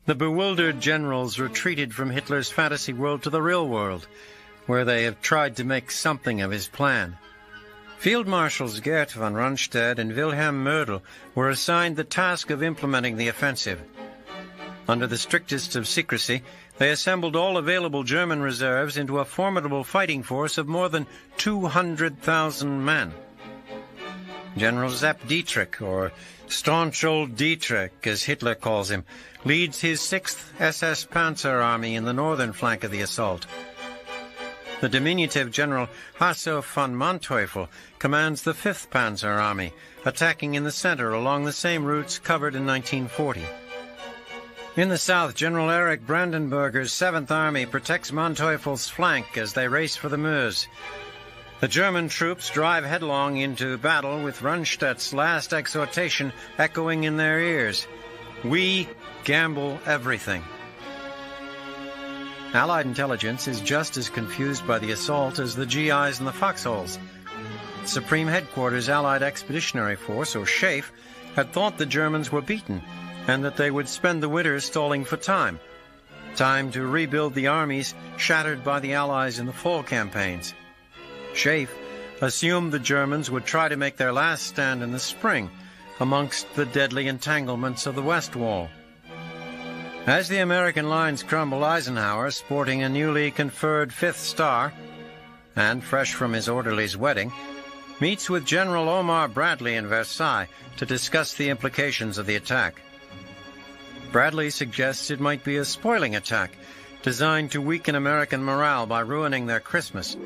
The bewildered generals retreated from Hitler's fantasy world to the real world, where they have tried to make something of his plan. Field Marshals Gerd von Rundstedt and Wilhelm Mödel were assigned the task of implementing the offensive. Under the strictest of secrecy, they assembled all available German reserves into a formidable fighting force of more than 200,000 men. General Sepp Dietrich, or Staunch Old Dietrich, as Hitler calls him, leads his 6th SS Panzer Army in the northern flank of the assault. The diminutive General Hasso von Manteuffel commands the 5th Panzer Army, attacking in the center along the same routes covered in 1940. In the south, General Erich Brandenburger's 7th Army protects Manteuffel's flank as they race for the Meuse. The German troops drive headlong into battle with Rundstedt's last exhortation echoing in their ears: "We gamble everything." Allied intelligence is just as confused by the assault as the GIs and the foxholes. Supreme Headquarters Allied Expeditionary Force, or SHAEF, had thought the Germans were beaten, and that they would spend the winter stalling for time to rebuild the armies shattered by the Allies in the fall campaigns. SHAEF assumed the Germans would try to make their last stand in the spring, amongst the deadly entanglements of the West Wall. As the American lines crumble, Eisenhower, sporting a newly conferred 5th star, and fresh from his orderly's wedding, meets with General Omar Bradley in Versailles to discuss the implications of the attack. Bradley suggests it might be a spoiling attack, designed to weaken American morale by ruining their Christmas.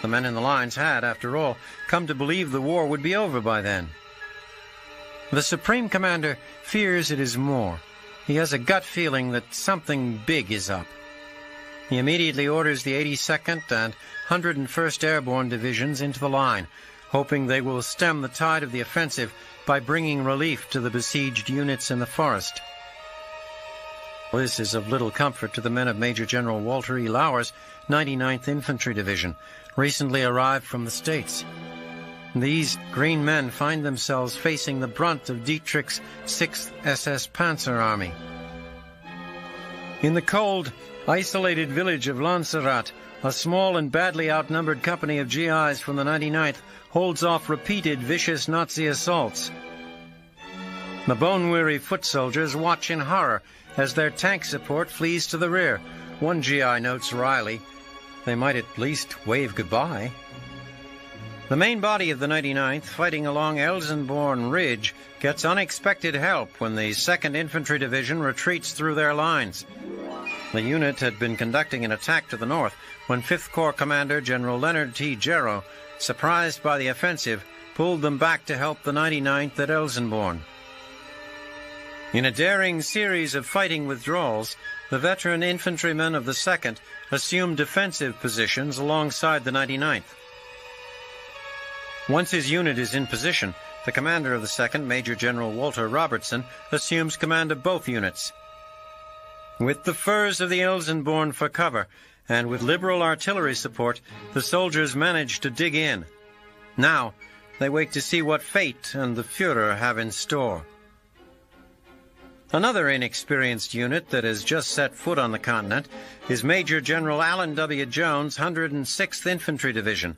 The men in the lines had, after all, come to believe the war would be over by then. The Supreme Commander fears it is more. He has a gut feeling that something big is up. He immediately orders the 82nd and 101st Airborne Divisions into the line, hoping they will stem the tide of the offensive by bringing relief to the besieged units in the forest. This is of little comfort to the men of Major General Walter E. Lauer's 99th Infantry Division, recently arrived from the States. These green men find themselves facing the brunt of Dietrich's 6th SS Panzer Army. In the cold, isolated village of Lanzerat, a small and badly outnumbered company of GIs from the 99th holds off repeated vicious Nazi assaults. The bone-weary foot soldiers watch in horror as their tank support flees to the rear. One GI notes wryly, "They might at least wave goodbye." The main body of the 99th, fighting along Elsenborn Ridge, gets unexpected help when the 2nd Infantry Division retreats through their lines. The unit had been conducting an attack to the north when 5th Corps Commander General Leonard T. Jarrow, surprised by the offensive, pulled them back to help the 99th at Elsenborn. In a daring series of fighting withdrawals, the veteran infantrymen of the 2nd assumed defensive positions alongside the 99th. Once his unit is in position, the commander of the 2nd, Major General Walter Robertson, assumes command of both units. With the firs of the Elsenborn for cover, and with liberal artillery support, the soldiers manage to dig in. Now, they wait to see what fate and the Führer have in store. Another inexperienced unit that has just set foot on the continent is Major General Allen W. Jones' 106th Infantry Division.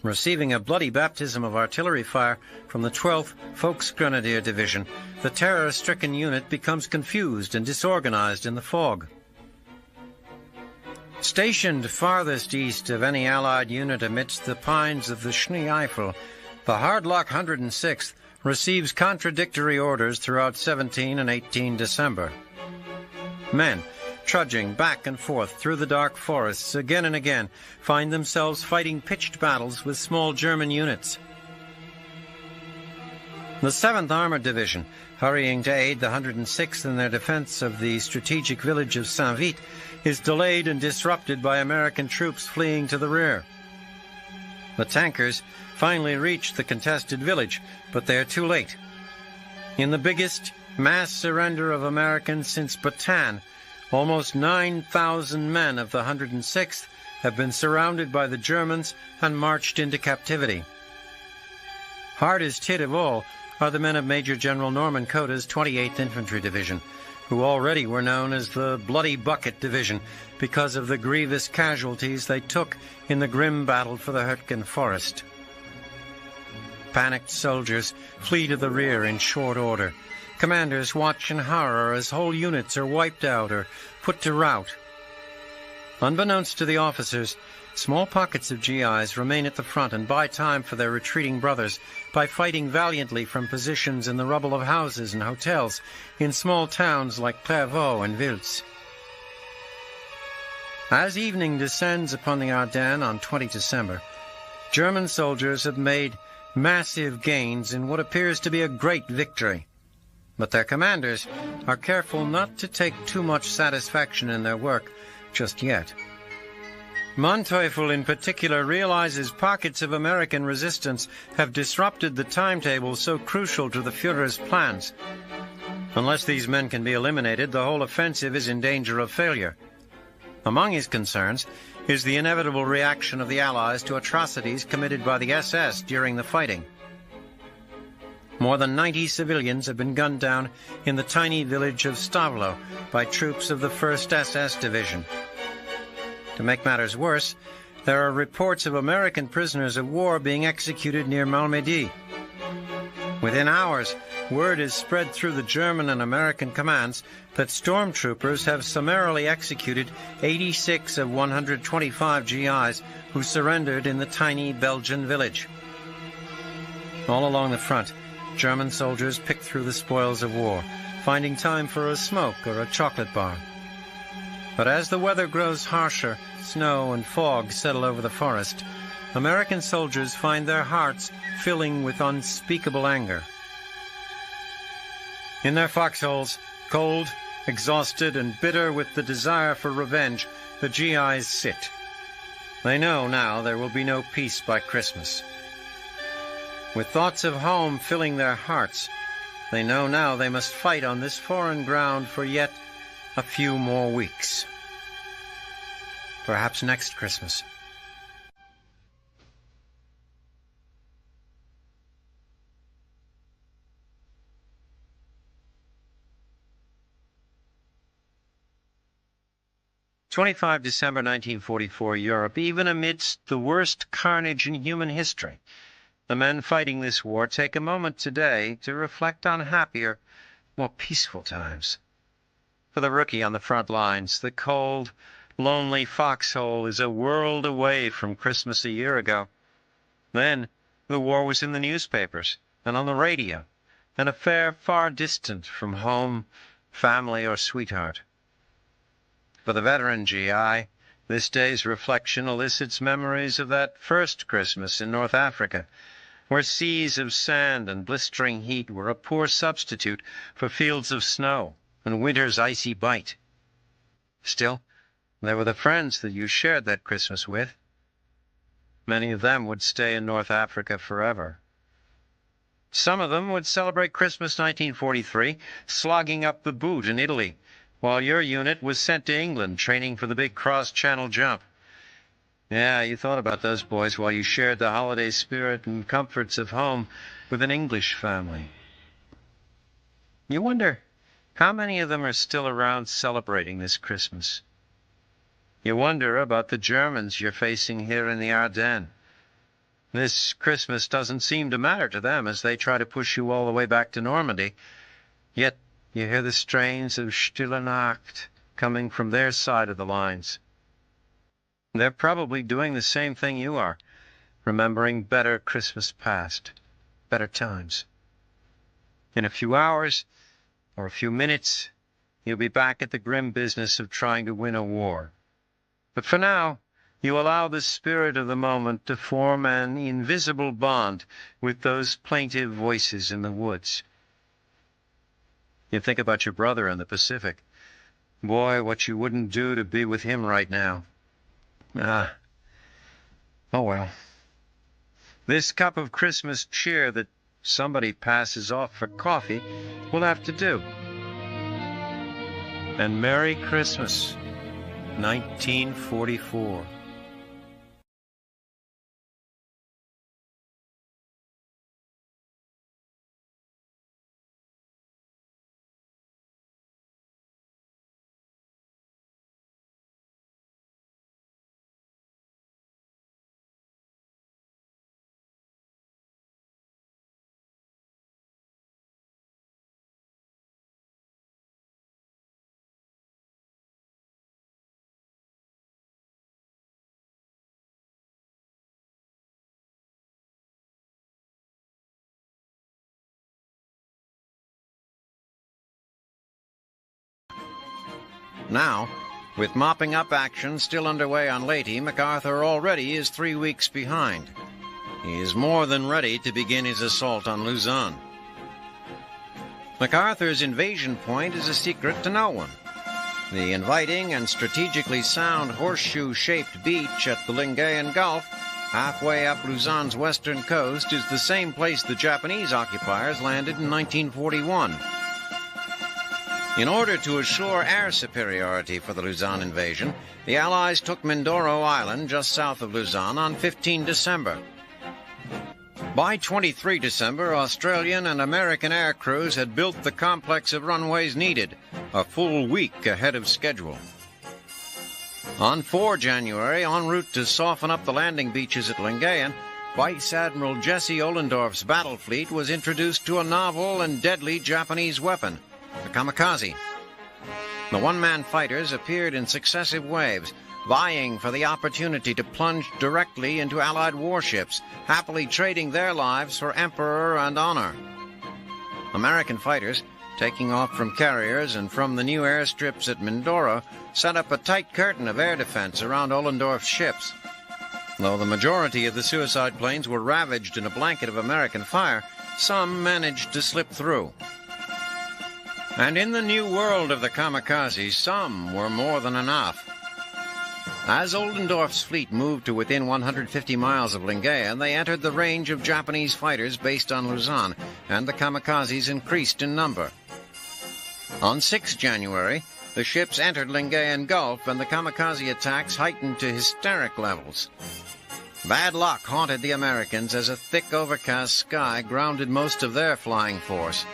Receiving a bloody baptism of artillery fire from the 12th Volksgrenadier Division, the terror-stricken unit becomes confused and disorganized in the fog. Stationed farthest east of any Allied unit amidst the pines of the Schnee-Eifel, the hard-luck 106th receives contradictory orders throughout 17 and 18 December. Men, trudging back and forth through the dark forests again and again, find themselves fighting pitched battles with small German units. The 7th Armored Division, hurrying to aid the 106th in their defense of the strategic village of Saint-Vite, is delayed and disrupted by American troops fleeing to the rear. The tankers finally reach the contested village, but they are too late. In the biggest mass surrender of Americans since Bataan, almost 9,000 men of the 106th have been surrounded by the Germans and marched into captivity. Hardest hit of all are the men of Major General Norman Cota's 28th Infantry Division, who already were known as the Bloody Bucket Division because of the grievous casualties they took in the grim battle for the Hürtgen Forest. Panicked soldiers flee to the rear in short order. Commanders watch in horror as whole units are wiped out or put to rout. Unbeknownst to the officers, small pockets of GIs remain at the front and buy time for their retreating brothers by fighting valiantly from positions in the rubble of houses and hotels in small towns like Clairvaux and Wiltz. As evening descends upon the Ardennes on 20 December, German soldiers have made massive gains in what appears to be a great victory. But their commanders are careful not to take too much satisfaction in their work just yet. Manteuffel in particular realizes pockets of American resistance have disrupted the timetable so crucial to the Führer's plans. Unless these men can be eliminated, the whole offensive is in danger of failure. Among his concerns is the inevitable reaction of the Allies to atrocities committed by the SS during the fighting. More than 90 civilians have been gunned down in the tiny village of Stavlo by troops of the 1st SS Division. To make matters worse, there are reports of American prisoners of war being executed near Malmedy. Within hours, word is spread through the German and American commands that stormtroopers have summarily executed 86 of 125 GIs who surrendered in the tiny Belgian village. All along the front, German soldiers pick through the spoils of war, finding time for a smoke or a chocolate bar. But as the weather grows harsher, snow and fog settle over the forest, American soldiers find their hearts filling with unspeakable anger. In their foxholes, cold, exhausted, and bitter with the desire for revenge, the GIs sit. They know now there will be no peace by Christmas. With thoughts of home filling their hearts, they know now they must fight on this foreign ground for yet a few more weeks. Perhaps next Christmas. "25 December 1944, Europe, even amidst the worst carnage in human history, The men fighting this war take a moment today to reflect on happier, more peaceful times. For the rookie on the front lines, the cold, lonely foxhole is a world away from Christmas a year ago. Then, the war was in the newspapers and on the radio, an affair far distant from home, family, or sweetheart. For the veteran GI, this day's reflection elicits memories of that first Christmas in North Africa, where seas of sand and blistering heat were a poor substitute for fields of snow and winter's icy bite. Still, there were the friends that you shared that Christmas with. Many of them would stay in North Africa forever. Some of them would celebrate Christmas 1943, slogging up the boot in Italy, while your unit was sent to England training for the big cross-channel jump. Yeah, you thought about those boys while you shared the holiday spirit and comforts of home with an English family. You wonder how many of them are still around celebrating this Christmas. You wonder about the Germans you're facing here in the Ardennes. This Christmas doesn't seem to matter to them as they try to push you all the way back to Normandy. Yet you hear the strains of Stille Nacht coming from their side of the lines. They're probably doing the same thing you are, remembering better Christmas past, better times. In a few hours, or a few minutes, you'll be back at the grim business of trying to win a war. But for now, you allow the spirit of the moment to form an invisible bond with those plaintive voices in the woods. You think about your brother in the Pacific. Boy, what you wouldn't do to be with him right now. Oh well. This cup of Christmas cheer that somebody passes off for coffee will have to do. And Merry Christmas, 1944. Now, with mopping up action still underway on Leyte, MacArthur already is 3 weeks behind. He is more than ready to begin his assault on Luzon. MacArthur's invasion point is a secret to no one. The inviting and strategically sound horseshoe-shaped beach at the Lingayen Gulf, halfway up Luzon's western coast, is the same place the Japanese occupiers landed in 1941. In order to assure air superiority for the Luzon invasion, the Allies took Mindoro Island just south of Luzon on 15 December. By 23 December, Australian and American air crews had built the complex of runways needed, a full week ahead of schedule. On 4 January, en route to soften up the landing beaches at Lingayen, Vice Admiral Jesse Ohlendorf's battle fleet was introduced to a novel and deadly Japanese weapon, the kamikaze. The one-man fighters appeared in successive waves, vying for the opportunity to plunge directly into Allied warships, happily trading their lives for emperor and honor. American fighters, taking off from carriers and from the new airstrips at Mindoro, set up a tight curtain of air defense around Ohlendorf's ships. Though the majority of the suicide planes were ravaged in a blanket of American fire, some managed to slip through. And in the new world of the kamikaze, some were more than enough. As Ohlendorf's fleet moved to within 150 miles of Lingayen, they entered the range of Japanese fighters based on Luzon, and the kamikazes increased in number. On 6 January, the ships entered Lingayen Gulf, and the kamikaze attacks heightened to hysteric levels. Bad luck haunted the Americans as a thick overcast sky grounded most of their flying force.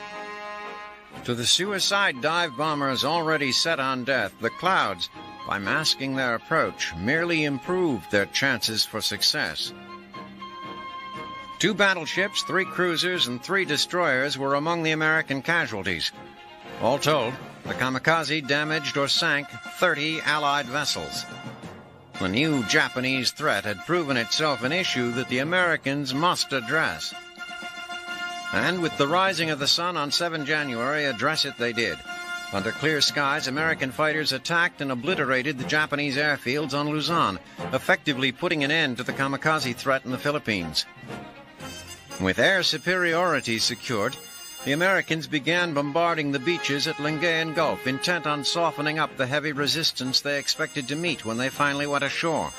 To the suicide dive bombers already set on death, the clouds, by masking their approach, merely improved their chances for success. 2 battleships, 3 cruisers, and 3 destroyers were among the American casualties. All told, the kamikaze damaged or sank 30 Allied vessels. The new Japanese threat had proven itself an issue that the Americans must address. And with the rising of the sun on 7 January, address it they did. Under clear skies, American fighters attacked and obliterated the Japanese airfields on Luzon, effectively putting an end to the kamikaze threat in the Philippines. With air superiority secured, the Americans began bombarding the beaches at Lingayen Gulf, intent on softening up the heavy resistance they expected to meet when they finally went ashore.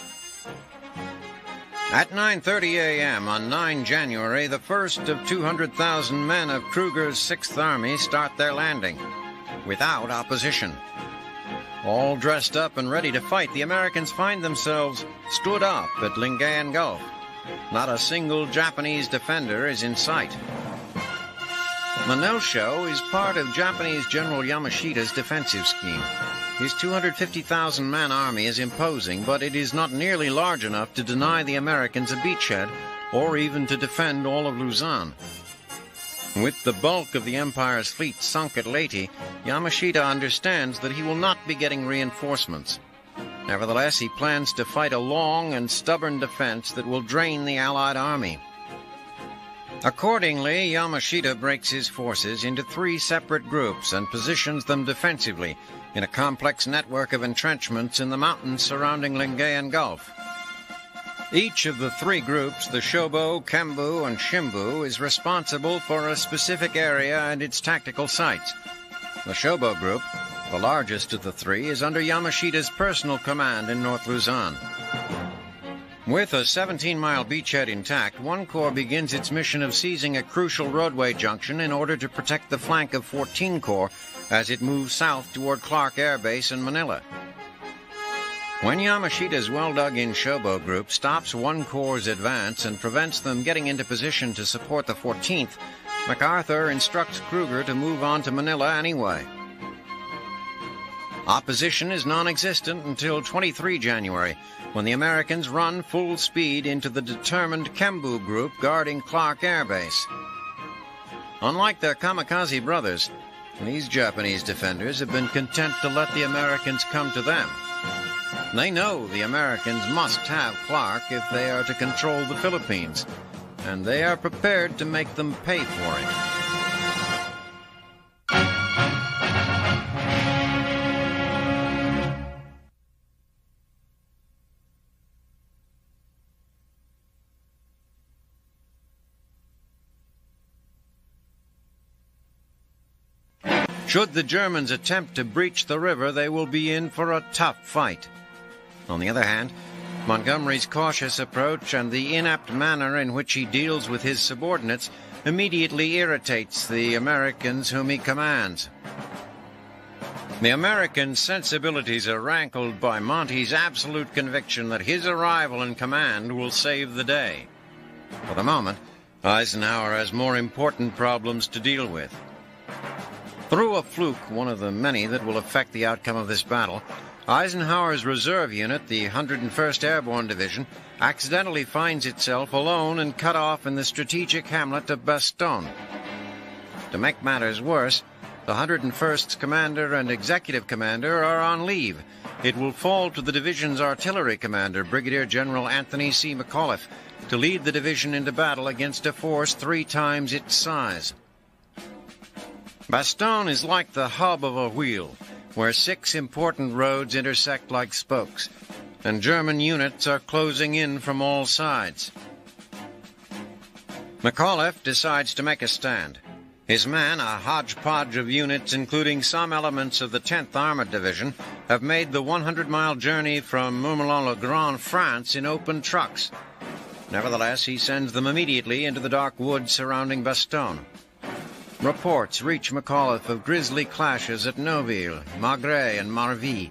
At 9:30 a.m. on 9 January, the first of 200,000 men of Kruger's 6th Army start their landing, without opposition. All dressed up and ready to fight, the Americans find themselves stood up at Lingayen Gulf. Not a single Japanese defender is in sight. The no-show is part of Japanese General Yamashita's defensive scheme. His 250,000-man army is imposing, but it is not nearly large enough to deny the Americans a beachhead or even to defend all of Luzon. With the bulk of the Empire's fleet sunk at Leyte, Yamashita understands that he will not be getting reinforcements. Nevertheless, he plans to fight a long and stubborn defense that will drain the Allied army. Accordingly, Yamashita breaks his forces into 3 separate groups and positions them defensively in a complex network of entrenchments in the mountains surrounding Lingayen Gulf. Each of the 3 groups, the Shobo, Kembu, and Shimbu, is responsible for a specific area and its tactical sites. The Shobo group, the largest of the 3, is under Yamashita's personal command in North Luzon. With a 17-mile beachhead intact, one corps begins its mission of seizing a crucial roadway junction in order to protect the flank of 14 Corps as it moves south toward Clark Air Base in Manila. When Yamashita's well-dug-in Shobo group stops one corps' advance and prevents them getting into position to support the 14th, MacArthur instructs Kruger to move on to Manila anyway. Opposition is non-existent until 23 January, when the Americans run full speed into the determined Kembu group guarding Clark Air Base. Unlike their kamikaze brothers, these Japanese defenders have been content to let the Americans come to them. They know the Americans must have Clark if they are to control the Philippines, and they are prepared to make them pay for it. Should the Germans attempt to breach the river, they will be in for a tough fight. On the other hand, Montgomery's cautious approach and the inept manner in which he deals with his subordinates immediately irritates the Americans whom he commands. The American sensibilities are rankled by Monty's absolute conviction that his arrival in command will save the day. For the moment, Eisenhower has more important problems to deal with. Through a fluke, one of the many that will affect the outcome of this battle, Eisenhower's reserve unit, the 101st Airborne Division, accidentally finds itself alone and cut off in the strategic hamlet of Bastogne. To make matters worse, the 101st's commander and executive commander are on leave. It will fall to the division's artillery commander, Brigadier General Anthony C. McAuliffe, to lead the division into battle against a force 3 times its size. Bastogne is like the hub of a wheel, where 6 important roads intersect like spokes, and German units are closing in from all sides. McAuliffe decides to make a stand. His men, a hodgepodge of units including some elements of the 10th Armored Division, have made the 100-mile journey from Mourmelon-le-Grand, France, in open trucks. Nevertheless, he sends them immediately into the dark woods surrounding Bastogne. Reports reach McAuliffe of grisly clashes at Noville, Magrez, and Marville.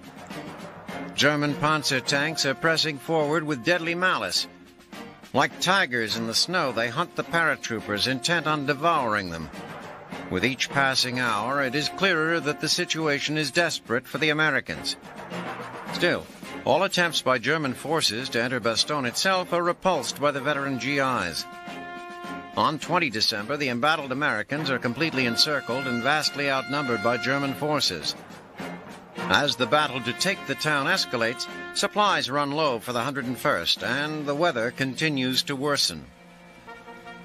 German panzer tanks are pressing forward with deadly malice. Like tigers in the snow, they hunt the paratroopers, intent on devouring them. With each passing hour, it is clearer that the situation is desperate for the Americans. Still, all attempts by German forces to enter Bastogne itself are repulsed by the veteran GIs. On 20 December, the embattled Americans are completely encircled and vastly outnumbered by German forces. As the battle to take the town escalates, supplies run low for the 101st, and the weather continues to worsen.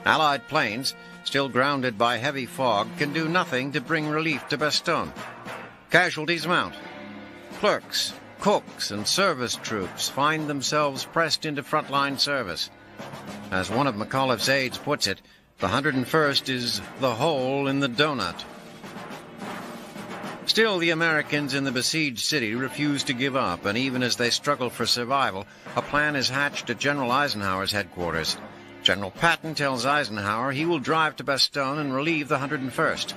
Allied planes, still grounded by heavy fog, can do nothing to bring relief to Bastogne. Casualties mount. Clerks, cooks, and service troops find themselves pressed into frontline service. As one of McAuliffe's aides puts it, the 101st is the hole in the donut. Still, the Americans in the besieged city refuse to give up, and even as they struggle for survival, a plan is hatched at General Eisenhower's headquarters. General Patton tells Eisenhower he will drive to Bastogne and relieve the 101st.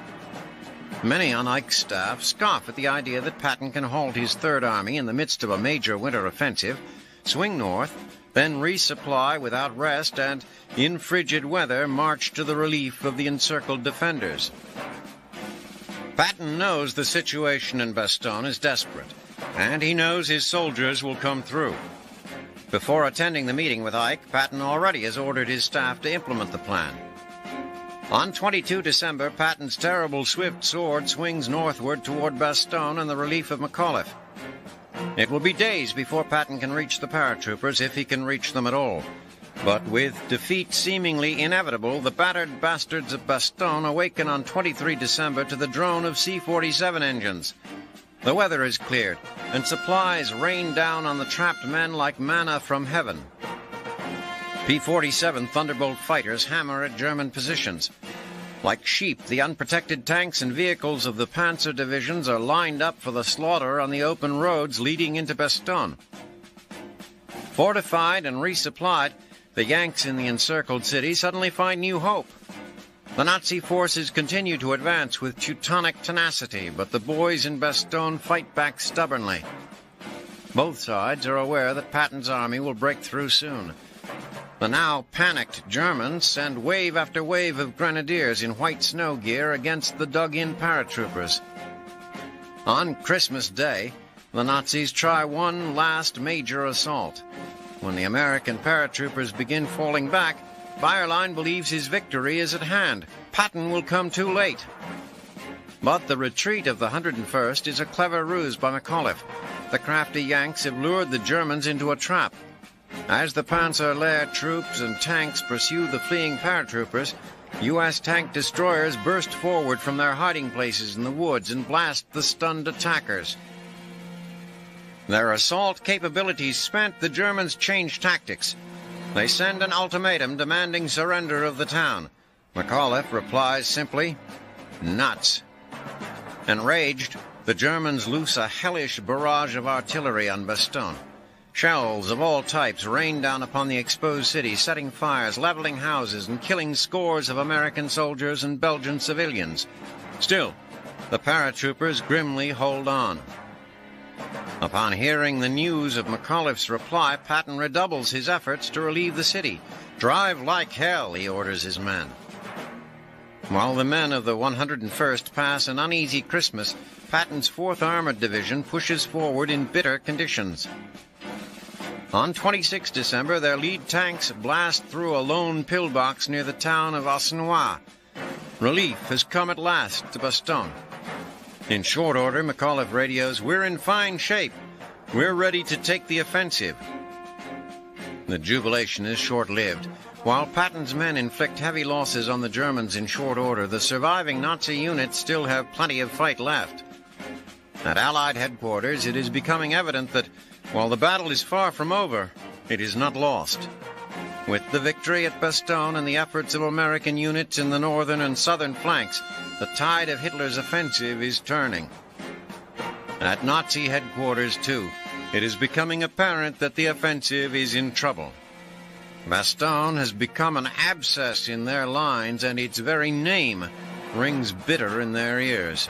Many on Ike's staff scoff at the idea that Patton can halt his Third Army in the midst of a major winter offensive, swing north, then resupply without rest, and, in frigid weather, march to the relief of the encircled defenders. Patton knows the situation in Bastogne is desperate, and he knows his soldiers will come through. Before attending the meeting with Ike, Patton already has ordered his staff to implement the plan. On 22 December, Patton's terrible swift sword swings northward toward Bastogne and the relief of McAuliffe. It will be days before Patton can reach the paratroopers, if he can reach them at all. But with defeat seemingly inevitable, the battered bastards of Bastogne awaken on 23 December to the drone of C-47 engines. The weather is cleared, and supplies rain down on the trapped men like manna from heaven. P-47 Thunderbolt fighters hammer at German positions. Like sheep, the unprotected tanks and vehicles of the Panzer divisions are lined up for the slaughter on the open roads leading into Bastogne. Fortified and resupplied, the Yanks in the encircled city suddenly find new hope. The Nazi forces continue to advance with Teutonic tenacity, but the boys in Bastogne fight back stubbornly. Both sides are aware that Patton's army will break through soon. The now panicked Germans send wave after wave of grenadiers in white snow gear against the dug-in paratroopers. On Christmas Day, the Nazis try one last major assault. When the American paratroopers begin falling back, Bayerlein believes his victory is at hand. Patton will come too late. But the retreat of the 101st is a clever ruse by McAuliffe. The crafty Yanks have lured the Germans into a trap. As the Panzer Lehr troops and tanks pursue the fleeing paratroopers, U.S. tank destroyers burst forward from their hiding places in the woods and blast the stunned attackers. Their assault capabilities spent, the Germans change tactics. They send an ultimatum demanding surrender of the town. McAuliffe replies simply, "Nuts." Enraged, the Germans loose a hellish barrage of artillery on Bastogne. Shells of all types rain down upon the exposed city, setting fires, leveling houses, and killing scores of American soldiers and Belgian civilians. Still, the paratroopers grimly hold on. Upon hearing the news of McAuliffe's reply, Patton redoubles his efforts to relieve the city. "Drive like hell," he orders his men. While the men of the 101st pass an uneasy Christmas, Patton's 4th Armored Division pushes forward in bitter conditions. On 26 December, their lead tanks blast through a lone pillbox near the town of Assenois. Relief has come at last to Bastogne. In short order, McAuliffe radios, "We're in fine shape. We're ready to take the offensive." The jubilation is short-lived. While Patton's men inflict heavy losses on the Germans in short order, the surviving Nazi units still have plenty of fight left. At Allied headquarters, it is becoming evident that, while the battle is far from over, it is not lost. With the victory at Bastogne and the efforts of American units in the northern and southern flanks, the tide of Hitler's offensive is turning. At Nazi headquarters, too, it is becoming apparent that the offensive is in trouble. Bastogne has become an abscess in their lines, and its very name rings bitter in their ears.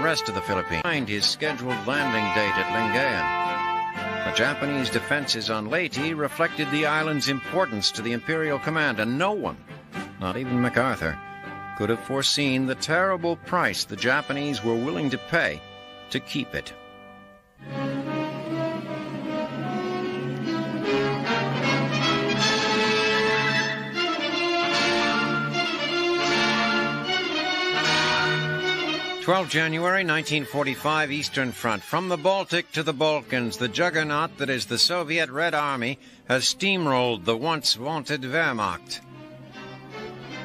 rest of the Philippines behind his scheduled landing date at Lingayen. The Japanese defenses on Leyte reflected the island's importance to the Imperial Command, and no one, not even MacArthur, could have foreseen the terrible price the Japanese were willing to pay to keep it. January 12, 1945, Eastern Front. From the Baltic to the Balkans, the juggernaut that is the Soviet Red Army has steamrolled the once vaunted Wehrmacht.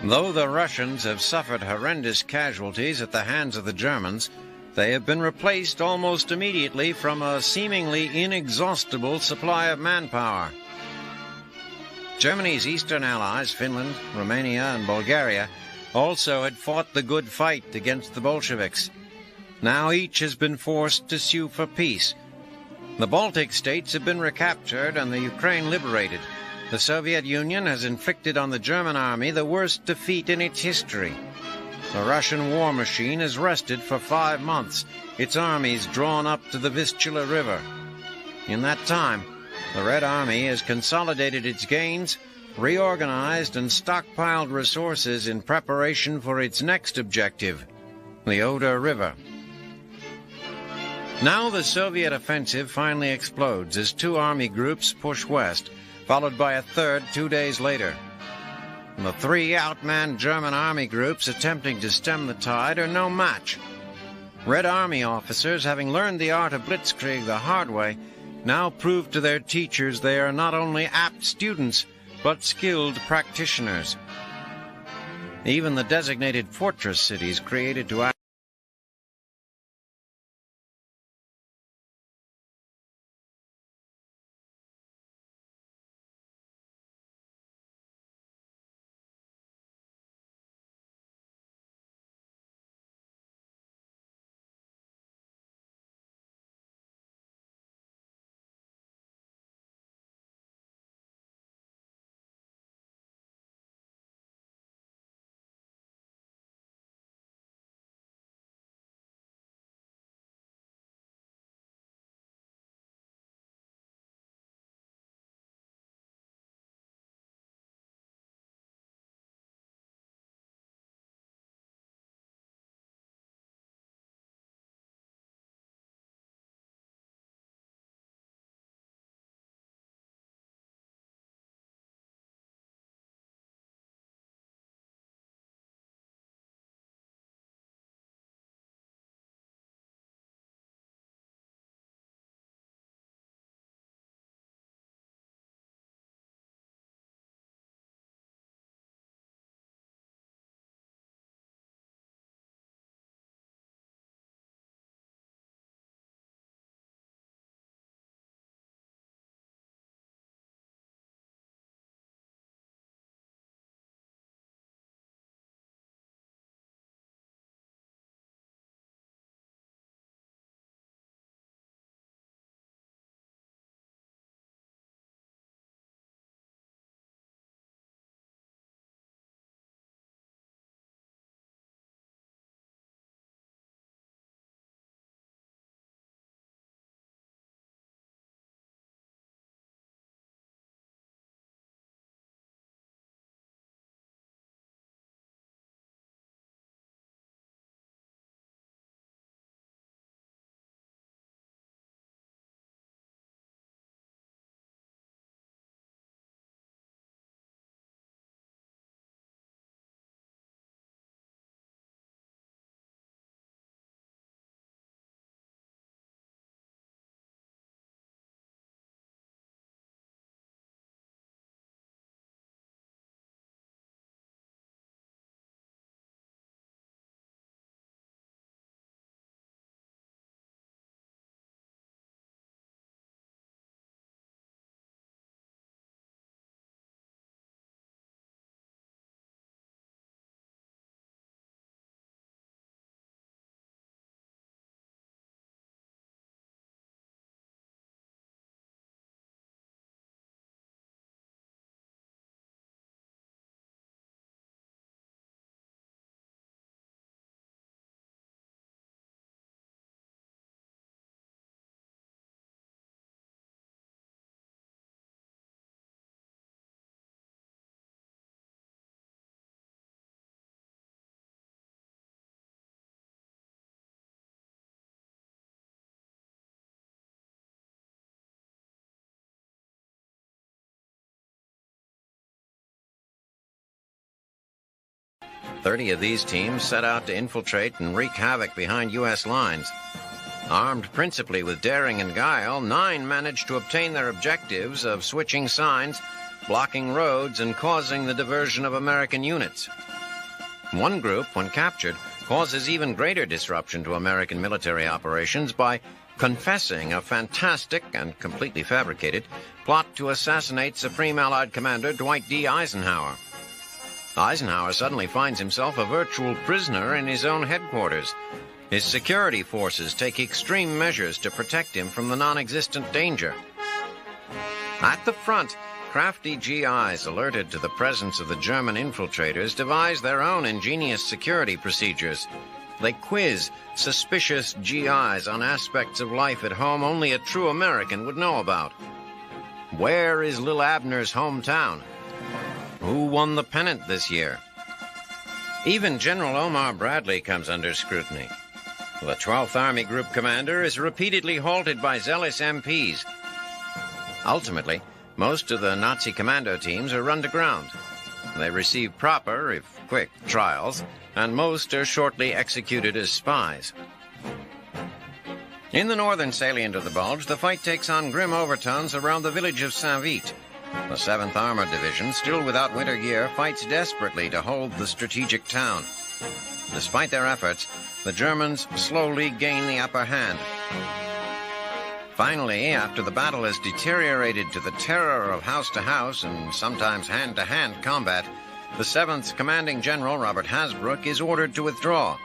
Though the Russians have suffered horrendous casualties at the hands of the Germans, they have been replaced almost immediately from a seemingly inexhaustible supply of manpower. Germany's eastern allies, Finland, Romania, and Bulgaria, also had fought the good fight against the Bolsheviks. Now each has been forced to sue for peace. The Baltic states have been recaptured and the Ukraine liberated. The Soviet Union has inflicted on the German army the worst defeat in its history. The Russian war machine has rested for 5 months, its armies drawn up to the Vistula River. In that time, the Red Army has consolidated its gains, reorganized and stockpiled resources in preparation for its next objective, the Oder River. Now the Soviet offensive finally explodes as 2 army groups push west, followed by a third 2 days later. The 3 outmanned German army groups attempting to stem the tide are no match. Red Army officers, having learned the art of Blitzkrieg the hard way, now prove to their teachers they are not only apt students, but skilled practitioners. Even the designated fortress cities created to act 30 of these teams set out to infiltrate and wreak havoc behind U.S. lines. Armed principally with daring and guile, 9 managed to obtain their objectives of switching signs, blocking roads, and causing the diversion of American units. One group, when captured, causes even greater disruption to American military operations by confessing a fantastic and completely fabricated plot to assassinate Supreme Allied Commander Dwight D. Eisenhower. Eisenhower suddenly finds himself a virtual prisoner in his own headquarters. His security forces take extreme measures to protect him from the non-existent danger. At the front, crafty GIs alerted to the presence of the German infiltrators devise their own ingenious security procedures. They quiz suspicious GIs on aspects of life at home only a true American would know about. Where is Lil Abner's hometown? Who won the pennant this year? Even General Omar Bradley comes under scrutiny. The 12th Army Group commander is repeatedly halted by zealous MPs. Ultimately, most of the Nazi commando teams are run to ground. They receive proper, if quick, trials, and most are shortly executed as spies. In the northern salient of the Bulge, the fight takes on grim overtones around the village of Saint-Vite. The 7th Armored Division, still without winter gear, fights desperately to hold the strategic town. Despite their efforts, the Germans slowly gain the upper hand. Finally, after the battle has deteriorated to the terror of house-to-house and sometimes hand-to-hand combat, the 7th's commanding general, Robert Hasbrouck, is ordered to withdraw.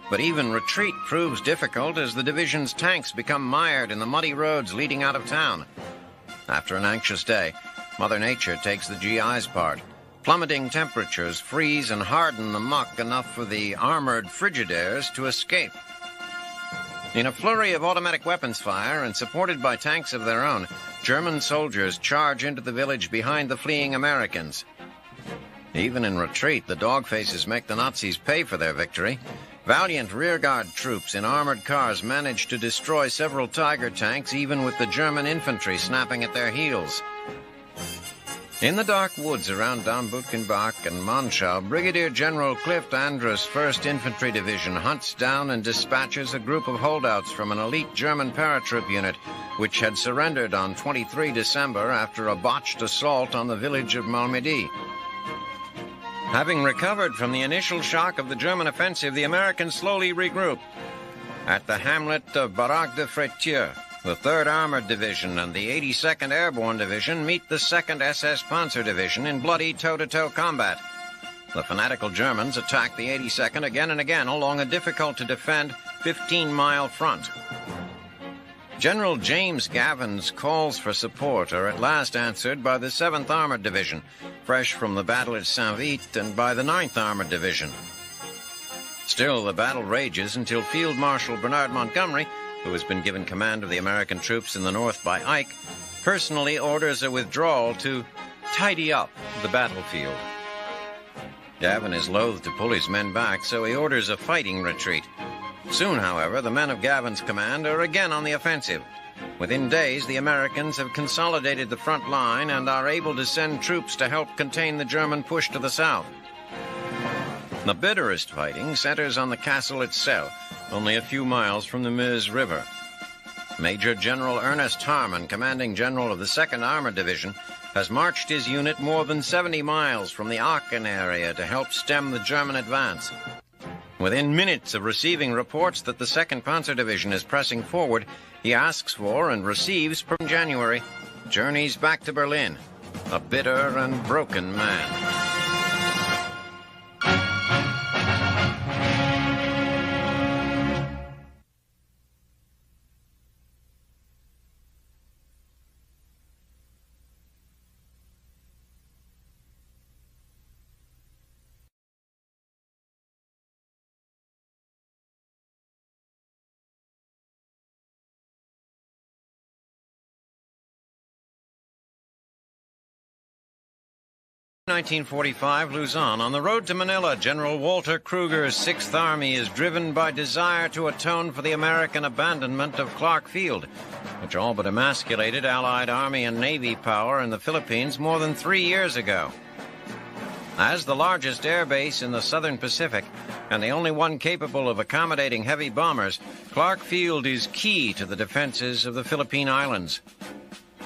But even retreat proves difficult as the division's tanks become mired in the muddy roads leading out of town. After an anxious day, Mother Nature takes the GI's part. Plummeting temperatures freeze and harden the muck enough for the armored Frigidaires to escape. In a flurry of automatic weapons fire and supported by tanks of their own, German soldiers charge into the village behind the fleeing Americans. Even in retreat, the dogfaces make the Nazis pay for their victory. Valiant rearguard troops in armored cars manage to destroy several Tiger tanks, even with the German infantry snapping at their heels. In the dark woods around Dambuckenbach and Monschau, Brigadier General Clift Andrus' 1st Infantry Division hunts down and dispatches a group of holdouts from an elite German paratroop unit, which had surrendered on 23 December after a botched assault on the village of Malmedy. Having recovered from the initial shock of the German offensive, the Americans slowly regroup. At the hamlet of Baraque de Fretieux, the 3rd Armored Division and the 82nd Airborne Division meet the 2nd SS Panzer Division in bloody toe-to-toe combat. The fanatical Germans attack the 82nd again and again along a difficult-to-defend 15-mile front. General James Gavin's calls for support are at last answered by the 7th Armored Division, fresh from the battle at Saint-Vite, and by the 9th Armored Division. Still, the battle rages until Field Marshal Bernard Montgomery, who has been given command of the American troops in the north by Ike, personally orders a withdrawal to tidy up the battlefield. Gavin is loath to pull his men back, so he orders a fighting retreat. Soon, however, the men of Gavin's command are again on the offensive. Within days, the Americans have consolidated the front line and are able to send troops to help contain the German push to the south. The bitterest fighting centers on the castle itself, only a few miles from the Meuse River. Major General Ernest Harmon, commanding general of the 2nd Armored Division, has marched his unit more than 70 miles from the Aachen area to help stem the German advance. Within minutes of receiving reports that the 2nd Panzer Division is pressing forward, he asks for and receives from January journeys back to Berlin, a bitter and broken man. In 1945, Luzon. On the road to Manila, General Walter Kruger's 6th Army is driven by desire to atone for the American abandonment of Clark Field, which all but emasculated Allied Army and Navy power in the Philippines more than 3 years ago. As the largest air base in the southern Pacific, and the only one capable of accommodating heavy bombers, Clark Field is key to the defenses of the Philippine Islands.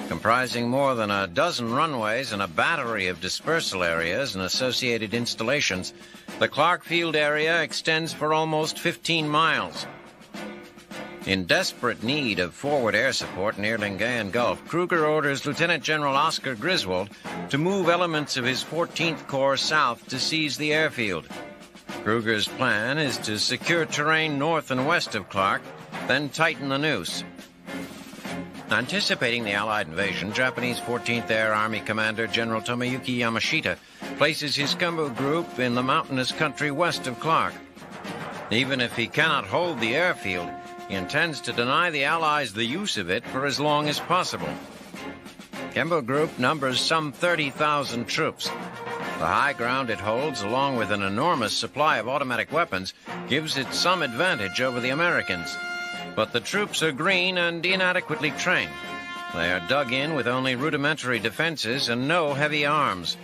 Comprising more than a dozen runways and a battery of dispersal areas and associated installations, the Clark Field area extends for almost 15 miles. In desperate need of forward air support near Lingayen Gulf, Kruger orders Lieutenant General Oscar Griswold to move elements of his 14th Corps south to seize the airfield. Kruger's plan is to secure terrain north and west of Clark, then tighten the noose. Anticipating the Allied invasion, Japanese 14th Air Army Commander General Tomoyuki Yamashita places his Kembo Group in the mountainous country west of Clark. Even if he cannot hold the airfield, he intends to deny the Allies the use of it for as long as possible. Kembo Group numbers some 30,000 troops. The high ground it holds, along with an enormous supply of automatic weapons, gives it some advantage over the Americans. But the troops are green and inadequately trained. They are dug in with only rudimentary defenses and no heavy arms.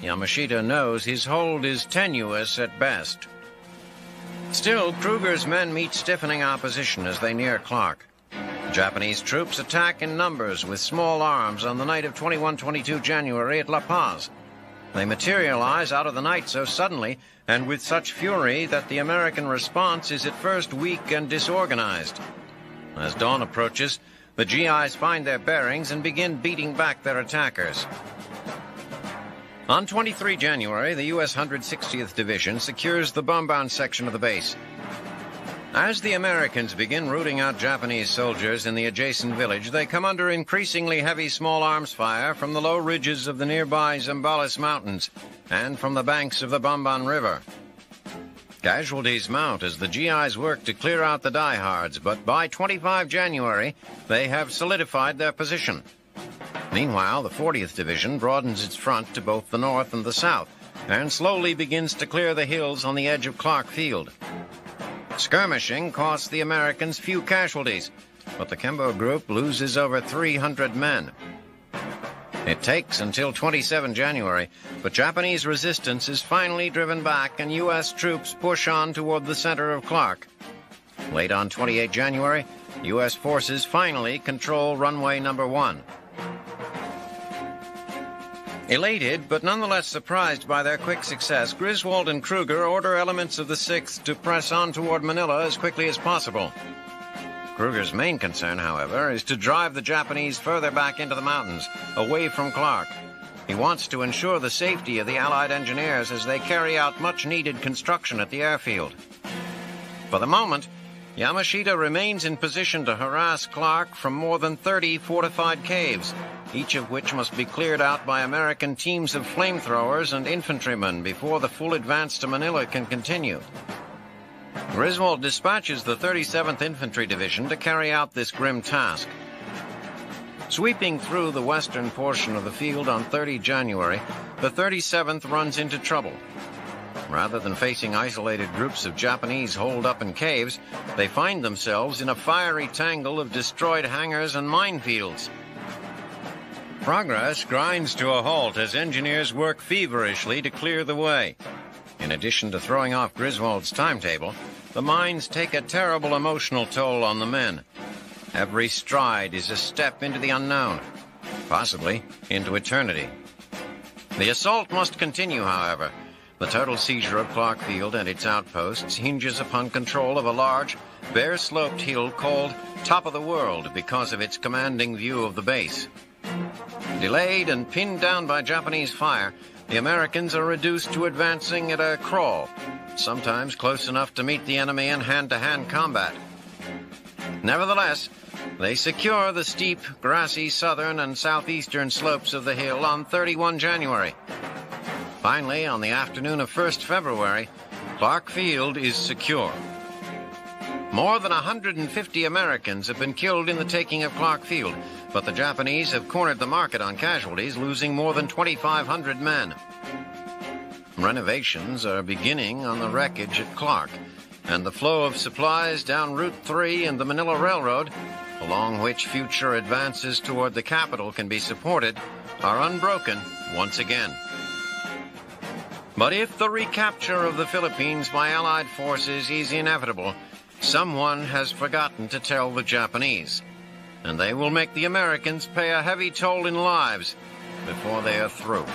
Yamashita knows his hold is tenuous at best. Still, Kruger's men meet stiffening opposition as they near Clark. Japanese troops attack in numbers with small arms on the night of 21-22 January at La Paz. They materialize out of the night so suddenly and with such fury that the American response is at first weak and disorganized. As dawn approaches, the GIs find their bearings and begin beating back their attackers. On 23 January, the U.S. 160th Division secures the bomb-bound section of the base. As the Americans begin rooting out Japanese soldiers in the adjacent village, they come under increasingly heavy small arms fire from the low ridges of the nearby Zambales Mountains and from the banks of the Bamban River. Casualties mount as the GIs work to clear out the diehards, but by 25 January, they have solidified their position. Meanwhile, the 40th Division broadens its front to both the north and the south and slowly begins to clear the hills on the edge of Clark Field. Skirmishing costs the Americans few casualties, but the Kembo Group loses over 300 men. It takes until 27 January, but Japanese resistance is finally driven back and U.S. troops push on toward the center of Clark. Late on 28 January, U.S. forces finally control runway number 1. Elated, but nonetheless surprised by their quick success, Griswold and Kruger order elements of the 6th to press on toward Manila as quickly as possible. Kruger's main concern, however, is to drive the Japanese further back into the mountains, away from Clark. He wants to ensure the safety of the Allied engineers as they carry out much-needed construction at the airfield. For the moment, Yamashita remains in position to harass Clark from more than 30 fortified caves, each of which must be cleared out by American teams of flamethrowers and infantrymen before the full advance to Manila can continue. Griswold dispatches the 37th Infantry Division to carry out this grim task. Sweeping through the western portion of the field on 30 January, the 37th runs into trouble. Rather than facing isolated groups of Japanese holed up in caves, they find themselves in a fiery tangle of destroyed hangars and minefields. Progress grinds to a halt as engineers work feverishly to clear the way. In addition to throwing off Griswold's timetable, the mines take a terrible emotional toll on the men. Every stride is a step into the unknown, possibly into eternity. The assault must continue, however. The total seizure of Clark Field and its outposts hinges upon control of a large, bare-sloped hill called Top of the World because of its commanding view of the base. Delayed and pinned down by Japanese fire, the Americans are reduced to advancing at a crawl, sometimes close enough to meet the enemy in hand-to-hand combat. Nevertheless, they secure the steep, grassy southern and southeastern slopes of the hill on 31 January. Finally, on the afternoon of 1st February, Clark Field is secure. More than 150 Americans have been killed in the taking of Clark Field, but the Japanese have cornered the market on casualties, losing more than 2,500 men. Renovations are beginning on the wreckage at Clark, and the flow of supplies down Route 3 and the Manila Railroad, along which future advances toward the capital can be supported, are unbroken once again. But if the recapture of the Philippines by Allied forces is inevitable, someone has forgotten to tell the Japanese, and they will make the Americans pay a heavy toll in lives before they are through.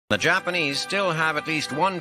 The Japanese still have at least one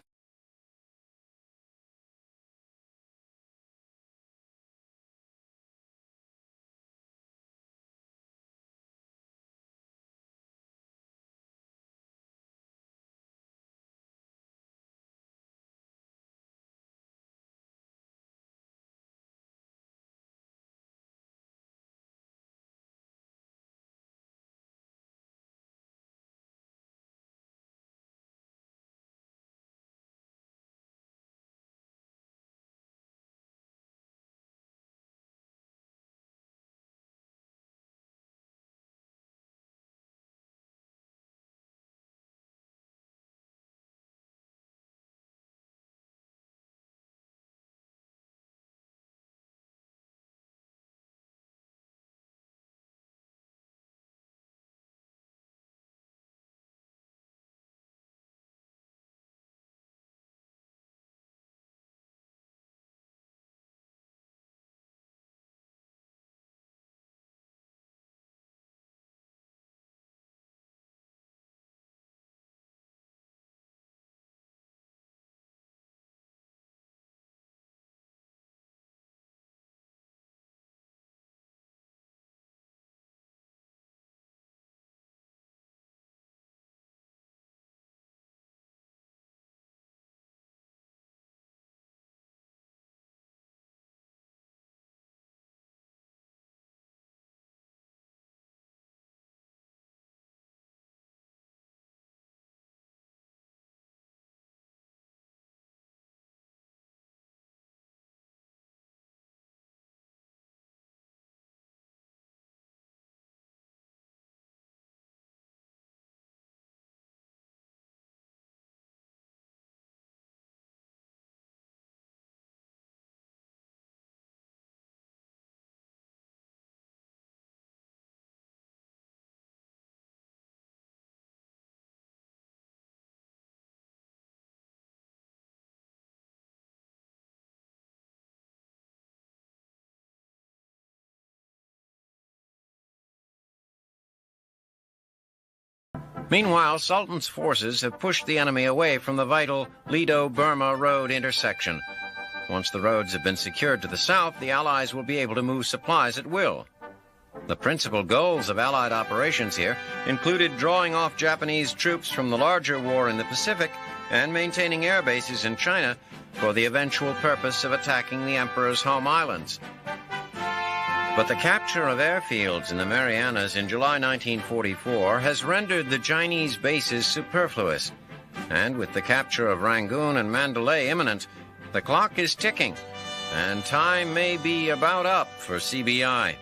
Meanwhile, Sultan's forces have pushed the enemy away from the vital Lido-Burma road intersection. Once the roads have been secured to the south, the Allies will be able to move supplies at will. The principal goals of Allied operations here included drawing off Japanese troops from the larger war in the Pacific and maintaining air bases in China for the eventual purpose of attacking the Emperor's home islands. But the capture of airfields in the Marianas in July 1944 has rendered the Chinese bases superfluous. And with the capture of Rangoon and Mandalay imminent, the clock is ticking, and time may be about up for CBI.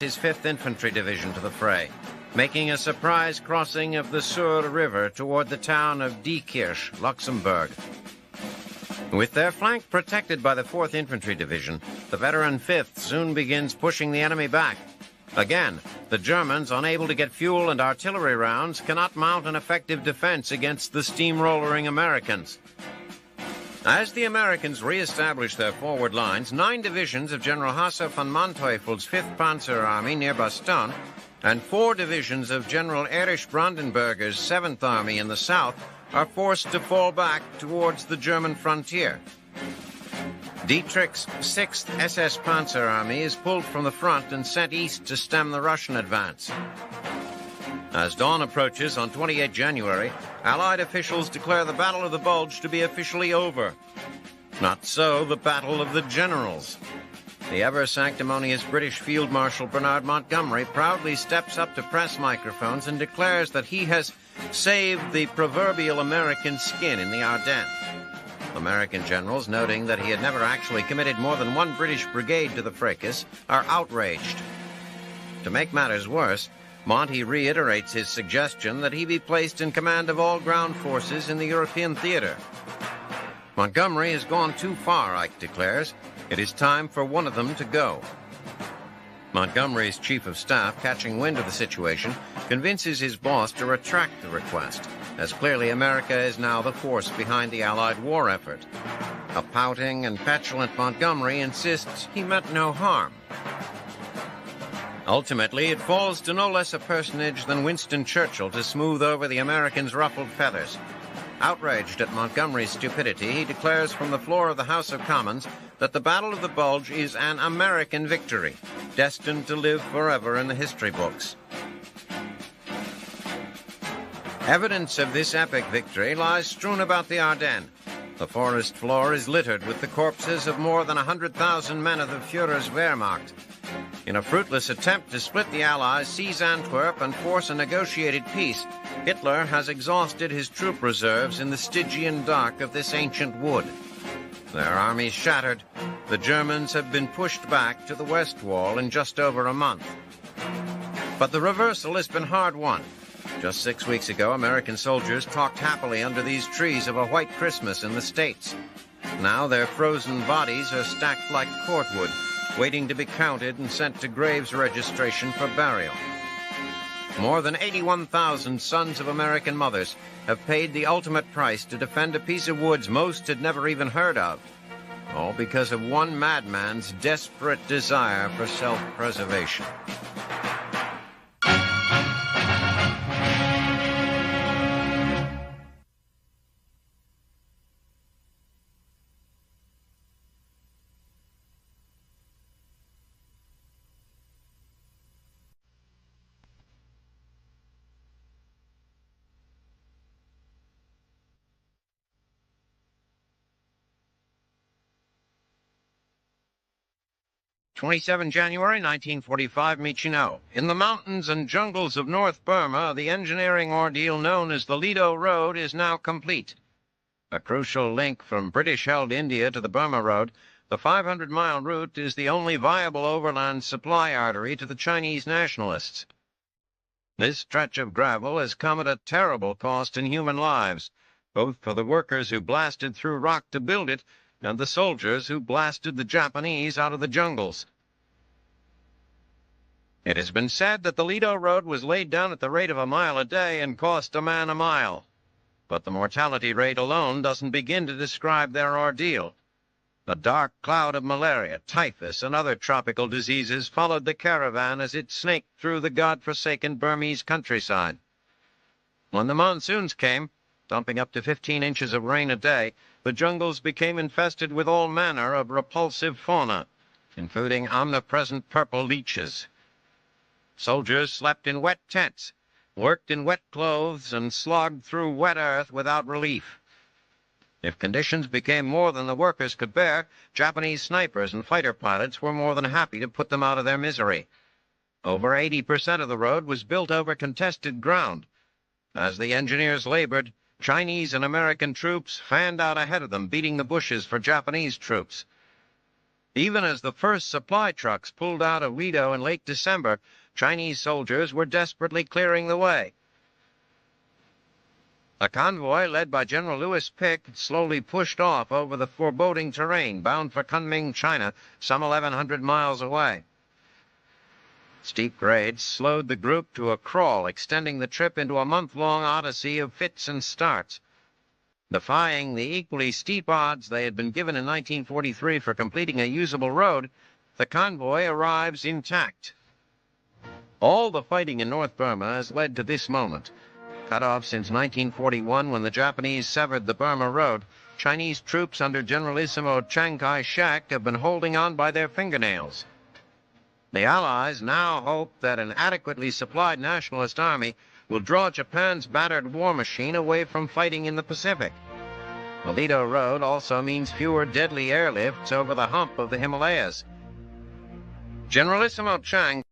His 5th Infantry Division to the fray, making a surprise crossing of the Sur River toward the town of Diekirch, Luxembourg. With their flank protected by the 4th Infantry Division, the veteran 5th soon begins pushing the enemy back. Again, the Germans, unable to get fuel and artillery rounds, cannot mount an effective defense against the steamrollering Americans. As the Americans re-establish their forward lines, 9 divisions of General Hasse von Manteuffel's 5th Panzer Army near Bastogne and 4 divisions of General Erich Brandenberger's 7th Army in the south are forced to fall back towards the German frontier. Dietrich's 6th SS Panzer Army is pulled from the front and sent east to stem the Russian advance. As dawn approaches on 28 January, Allied officials declare the Battle of the Bulge to be officially over. Not so the Battle of the Generals. The ever-sanctimonious British Field Marshal Bernard Montgomery proudly steps up to press microphones and declares that he has saved the proverbial American skin in the Ardennes. American generals, noting that he had never actually committed more than 1 British brigade to the fracas, are outraged. To make matters worse, Monty reiterates his suggestion that he be placed in command of all ground forces in the European theater. Montgomery has gone too far, Ike declares. It is time for one of them to go. Montgomery's chief of staff, catching wind of the situation, convinces his boss to retract the request, as clearly America is now the force behind the Allied war effort. A pouting and petulant Montgomery insists he meant no harm. Ultimately, it falls to no less a personage than Winston Churchill to smooth over the Americans' ruffled feathers. Outraged at Montgomery's stupidity, he declares from the floor of the House of Commons that the Battle of the Bulge is an American victory, destined to live forever in the history books. Evidence of this epic victory lies strewn about the Ardennes. The forest floor is littered with the corpses of more than 100,000 men of the Führer's Wehrmacht. In a fruitless attempt to split the Allies, seize Antwerp, and force a negotiated peace, Hitler has exhausted his troop reserves in the Stygian dark of this ancient wood. Their armies shattered, the Germans have been pushed back to the West Wall in just over a month. But the reversal has been hard won. Just 6 weeks ago, American soldiers talked happily under these trees of a white Christmas in the States. Now their frozen bodies are stacked like cordwood, waiting to be counted and sent to graves registration for burial. More than 81,000 sons of American mothers have paid the ultimate price to defend a piece of woods most had never even heard of, all because of one madman's desperate desire for self-preservation. 27 January 1945, Michino. In the mountains and jungles of North Burma, the engineering ordeal known as the Lido Road is now complete. A crucial link from British-held India to the Burma Road, the 500-mile route is the only viable overland supply artery to the Chinese nationalists. This stretch of gravel has come at a terrible cost in human lives, both for the workers who blasted through rock to build it and the soldiers who blasted the Japanese out of the jungles. It has been said that the Lido Road was laid down at the rate of a mile a day and cost a man a mile. But the mortality rate alone doesn't begin to describe their ordeal. A dark cloud of malaria, typhus, and other tropical diseases followed the caravan as it snaked through the God-forsaken Burmese countryside. When the monsoons came, dumping up to 15 inches of rain a day, the jungles became infested with all manner of repulsive fauna, including omnipresent purple leeches. Soldiers slept in wet tents, worked in wet clothes, and slogged through wet earth without relief. If conditions became more than the workers could bear, Japanese snipers and fighter pilots were more than happy to put them out of their misery. Over 80% of the road was built over contested ground. As the engineers labored, Chinese and American troops fanned out ahead of them, beating the bushes for Japanese troops. Even as the first supply trucks pulled out of Lido in late December, Chinese soldiers were desperately clearing the way. A convoy led by General Louis Pick slowly pushed off over the foreboding terrain, bound for Kunming, China, some 1,100 miles away. Steep grades slowed the group to a crawl, extending the trip into a month-long odyssey of fits and starts. Defying the equally steep odds they had been given in 1943 for completing a usable road, the convoy arrives intact. All the fighting in North Burma has led to this moment. Cut off since 1941 when the Japanese severed the Burma Road, Chinese troops under Generalissimo Chiang Kai-shek have been holding on by their fingernails. The Allies now hope that an adequately supplied nationalist army will draw Japan's battered war machine away from fighting in the Pacific. The Lido Road also means fewer deadly airlifts over the hump of the Himalayas. Generalissimo Chiang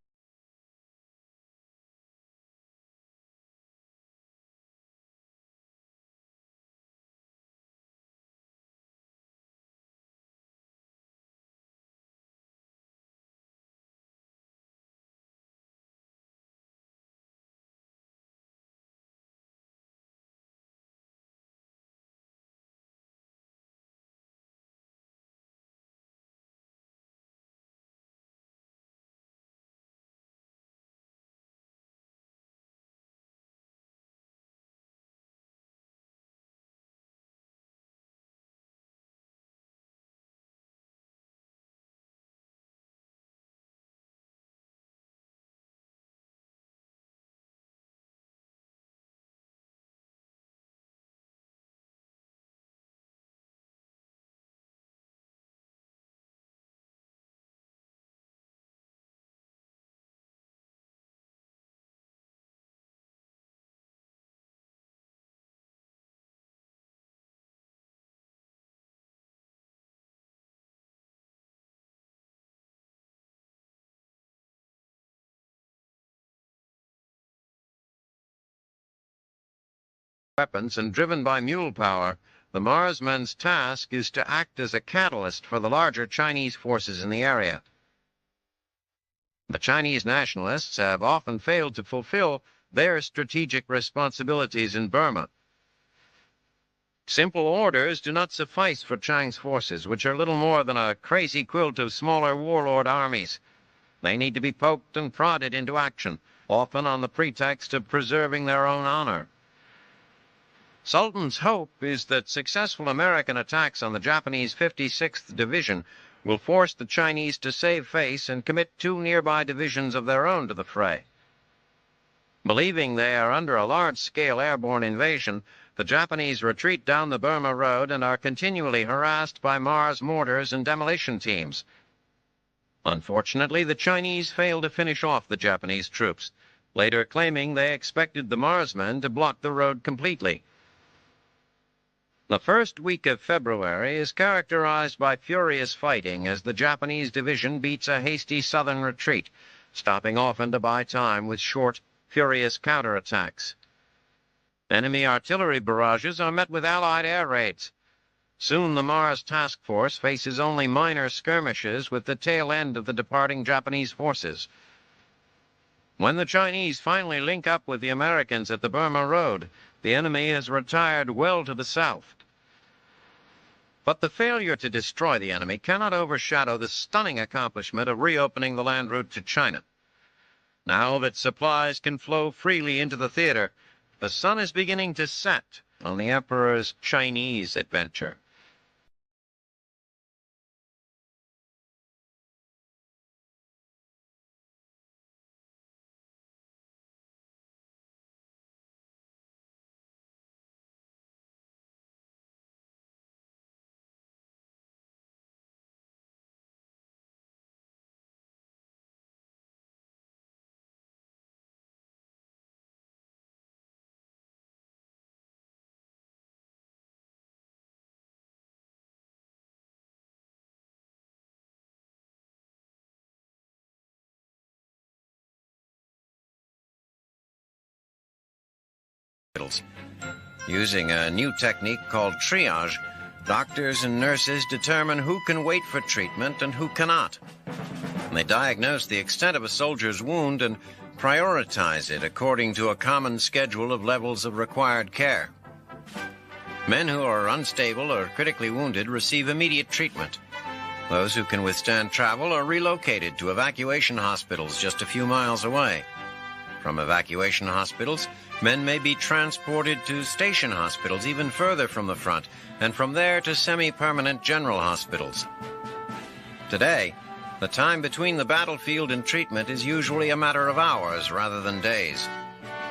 weapons and driven by mule power, the Marsmen's task is to act as a catalyst for the larger Chinese forces in the area. The Chinese nationalists have often failed to fulfill their strategic responsibilities in Burma. Simple orders do not suffice for Chiang's forces, which are little more than a crazy quilt of smaller warlord armies. They need to be poked and prodded into action, often on the pretext of preserving their own honor. Sultan's hope is that successful American attacks on the Japanese 56th Division will force the Chinese to save face and commit 2 nearby divisions of their own to the fray. Believing they are under a large-scale airborne invasion, the Japanese retreat down the Burma Road and are continually harassed by Mars mortars and demolition teams. Unfortunately, the Chinese failed to finish off the Japanese troops, later claiming they expected the Marsmen to block the road completely. The first week of February is characterized by furious fighting as the Japanese division beats a hasty southern retreat, stopping often to buy time with short, furious counterattacks. Enemy artillery barrages are met with Allied air raids. Soon the Mars task force faces only minor skirmishes with the tail end of the departing Japanese forces. When the Chinese finally link up with the Americans at the Burma Road, the enemy has retired well to the south. But the failure to destroy the enemy cannot overshadow the stunning accomplishment of reopening the land route to China. Now that supplies can flow freely into the theater, the sun is beginning to set on the Emperor's Chinese adventure. Using a new technique called triage, doctors and nurses determine who can wait for treatment and who cannot. They diagnose the extent of a soldier's wound and prioritize it according to a common schedule of levels of required care. Men who are unstable or critically wounded receive immediate treatment. Those who can withstand travel are relocated to evacuation hospitals just a few miles away. From evacuation hospitals, men may be transported to station hospitals even further from the front, and from there to semi-permanent general hospitals. Today, the time between the battlefield and treatment is usually a matter of hours rather than days.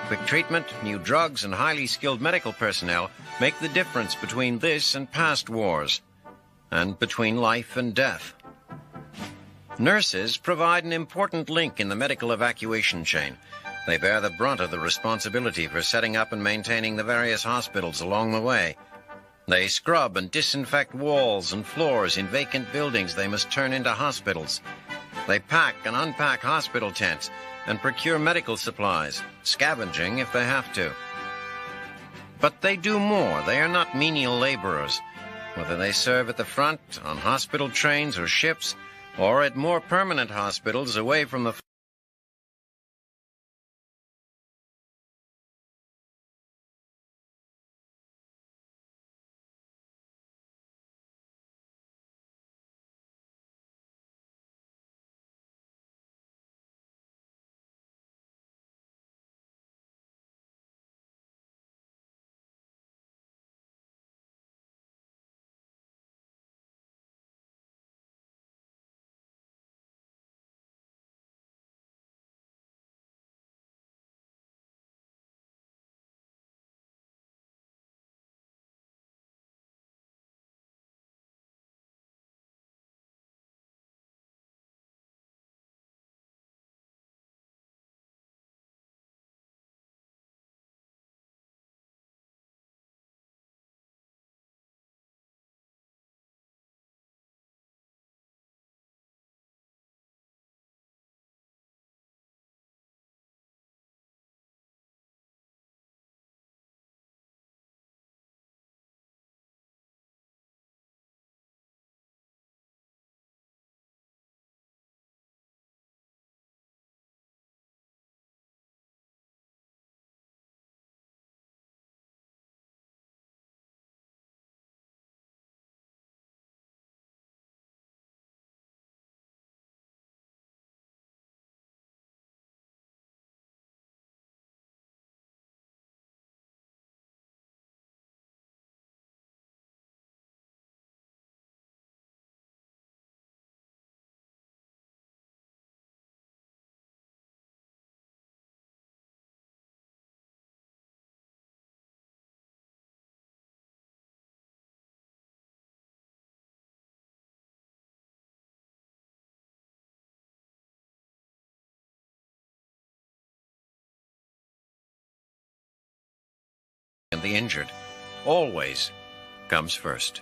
Quick treatment, new drugs, and highly skilled medical personnel make the difference between this and past wars, and between life and death. Nurses provide an important link in the medical evacuation chain. They bear the brunt of the responsibility for setting up and maintaining the various hospitals along the way. They scrub and disinfect walls and floors in vacant buildings they must turn into hospitals. They pack and unpack hospital tents and procure medical supplies, scavenging if they have to. But they do more. They are not menial laborers. Whether they serve at the front, on hospital trains or ships, or at more permanent hospitals away from the and the injured always comes first.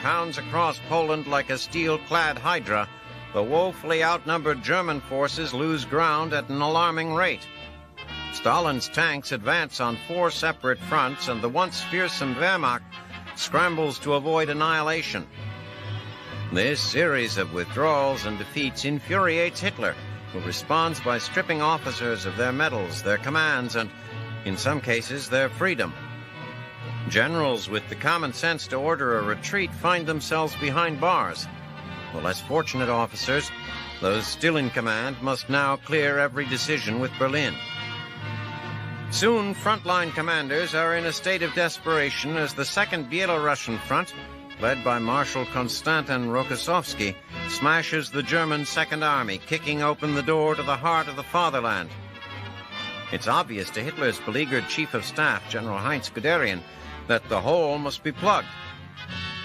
Pounds across Poland like a steel-clad hydra, the woefully outnumbered German forces lose ground at an alarming rate. Stalin's tanks advance on 4 separate fronts, and the once fearsome Wehrmacht scrambles to avoid annihilation. This series of withdrawals and defeats infuriates Hitler, who responds by stripping officers of their medals, their commands, and, in some cases, their freedom. Generals with the common sense to order a retreat find themselves behind bars. The less fortunate officers, those still in command, must now clear every decision with Berlin. Soon, frontline commanders are in a state of desperation as the Second Belarusian Front, led by Marshal Konstantin Rokossovsky, smashes the German Second Army, kicking open the door to the heart of the fatherland. It's obvious to Hitler's beleaguered Chief of Staff, General Heinz Guderian, that the hole must be plugged.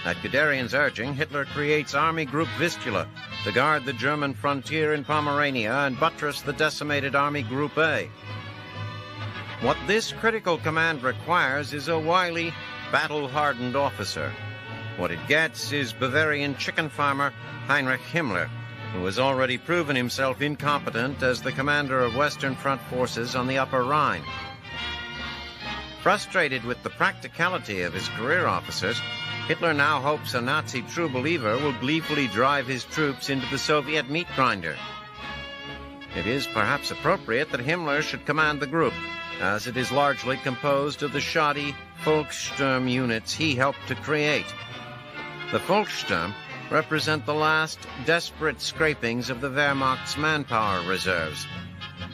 At Guderian's urging, Hitler creates Army Group Vistula to guard the German frontier in Pomerania and buttress the decimated Army Group A. What this critical command requires is a wily, battle-hardened officer. What it gets is Bavarian chicken farmer Heinrich Himmler, who has already proven himself incompetent as the commander of Western Front forces on the Upper Rhine. Frustrated with the practicality of his career officers, Hitler now hopes a Nazi true believer will gleefully drive his troops into the Soviet meat grinder. It is perhaps appropriate that Himmler should command the group, as it is largely composed of the shoddy Volkssturm units he helped to create. The Volkssturm represent the last desperate scrapings of the Wehrmacht's manpower reserves.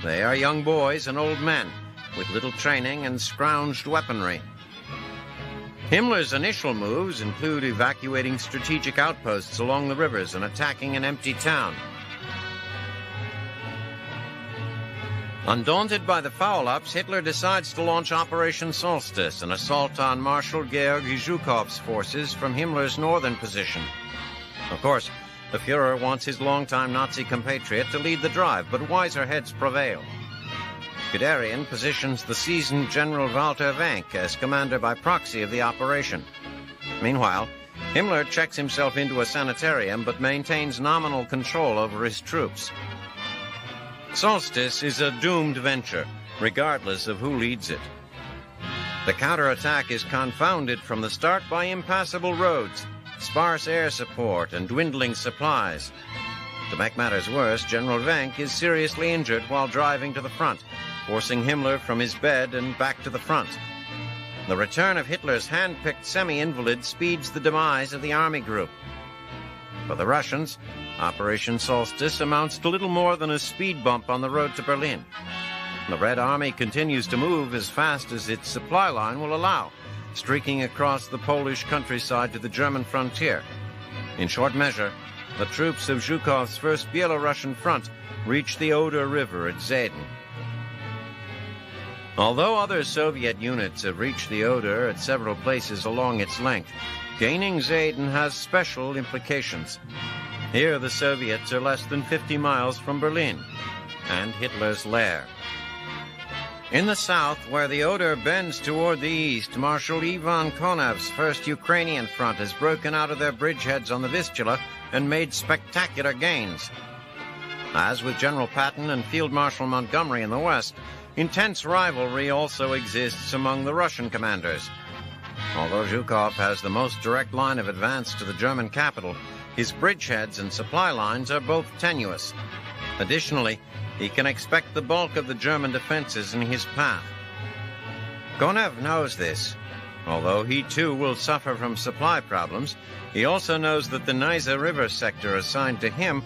They are young boys and old men, with little training and scrounged weaponry. Himmler's initial moves include evacuating strategic outposts along the rivers and attacking an empty town. Undaunted by the foul-ups, Hitler decides to launch Operation Solstice, an assault on Marshal Georgy Zhukov's forces from Himmler's northern position. Of course, the Führer wants his longtime Nazi compatriot to lead the drive, but wiser heads prevail. Guderian positions the seasoned General Walter Wenck as commander by proxy of the operation. Meanwhile, Himmler checks himself into a sanitarium but maintains nominal control over his troops. Solstice is a doomed venture, regardless of who leads it. The counterattack is confounded from the start by impassable roads, sparse air support, and dwindling supplies. To make matters worse, General Wenck is seriously injured while driving to the front, forcing Himmler from his bed and back to the front. The return of Hitler's hand-picked semi-invalid speeds the demise of the army group. For the Russians, Operation Solstice amounts to little more than a speed bump on the road to Berlin. The Red Army continues to move as fast as its supply line will allow, streaking across the Polish countryside to the German frontier. In short measure, the troops of Zhukov's First Belarusian Front reach the Oder River at Zayden. Although other Soviet units have reached the Oder at several places along its length, gaining Zayden has special implications. Here the Soviets are less than 50 miles from Berlin and Hitler's lair. In the south, where the Oder bends toward the east, Marshal Ivan Konev's First Ukrainian Front has broken out of their bridgeheads on the Vistula and made spectacular gains. As with General Patton and Field Marshal Montgomery in the west, intense rivalry also exists among the Russian commanders. Although Zhukov has the most direct line of advance to the German capital, his bridgeheads and supply lines are both tenuous. Additionally, he can expect the bulk of the German defenses in his path. Konev knows this. Although he too will suffer from supply problems, he also knows that the Nysa River sector assigned to him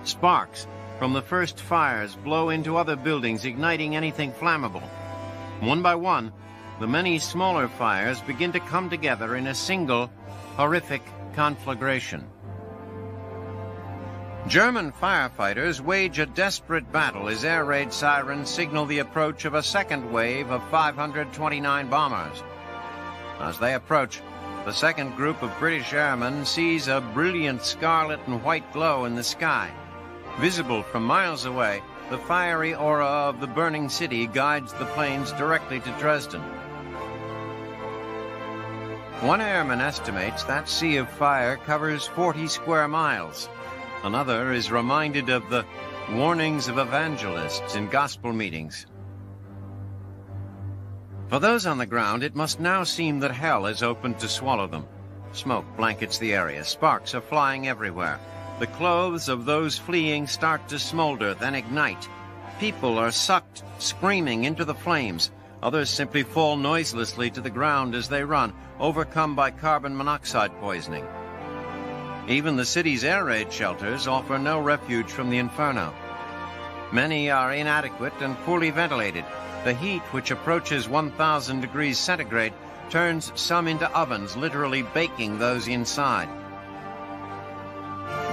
Sparks from the first fires blow into other buildings, igniting anything flammable. One by one, the many smaller fires begin to come together in a single, horrific conflagration. German firefighters wage a desperate battle as air raid sirens signal the approach of a second wave of 529 bombers. As they approach, the second group of British airmen sees a brilliant scarlet and white glow in the sky. Visible from miles away, the fiery aura of the burning city guides the planes directly to Dresden. One airman estimates that sea of fire covers 40 square miles. Another is reminded of the warnings of evangelists in gospel meetings. For those on the ground, it must now seem that hell is opened to swallow them. Smoke blankets the area. Sparks are flying everywhere. The clothes of those fleeing start to smolder, then ignite. People are sucked, screaming, into the flames. Others simply fall noiselessly to the ground as they run, overcome by carbon monoxide poisoning. Even the city's air raid shelters offer no refuge from the inferno. Many are inadequate and poorly ventilated. The heat, which approaches 1,000 degrees centigrade, turns some into ovens, literally baking those inside.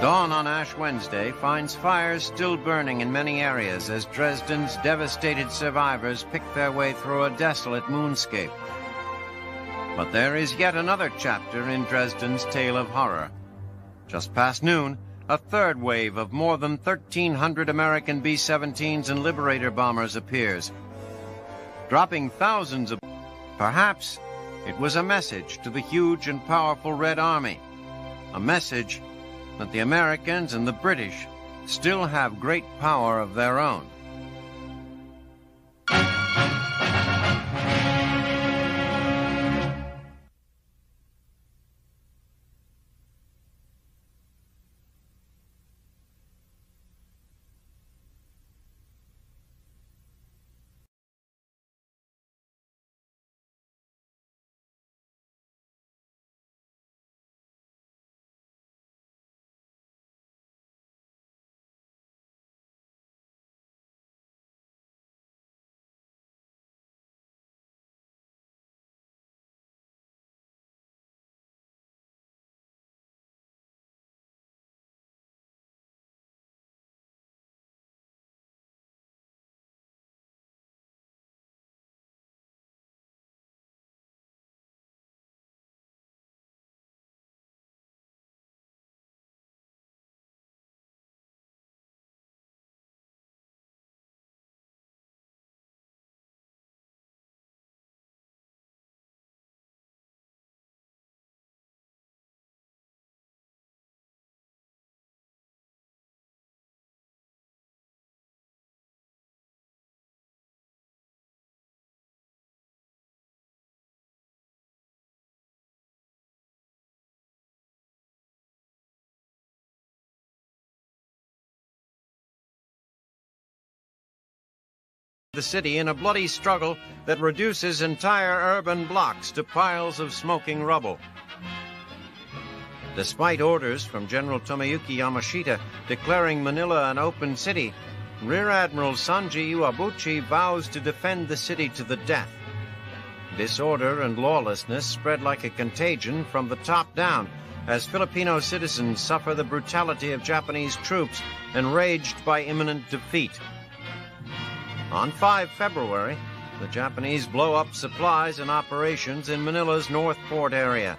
Dawn on Ash Wednesday finds fires still burning in many areas as Dresden's devastated survivors pick their way through a desolate moonscape. But there is yet another chapter in Dresden's tale of horror. Just past noon, a third wave of more than 1,300 American B-17s and Liberator bombers appears, dropping thousands of... Perhaps it was a message to the huge and powerful Red Army, a message that the Americans and the British still have great power of their own. The city in a bloody struggle that reduces entire urban blocks to piles of smoking rubble. Despite orders from General Tomoyuki Yamashita declaring Manila an open city, Rear Admiral Sanji Iwabuchi vows to defend the city to the death. Disorder and lawlessness spread like a contagion from the top down as Filipino citizens suffer the brutality of Japanese troops enraged by imminent defeat. On 5 February, the Japanese blow up supplies and operations in Manila's North Port area.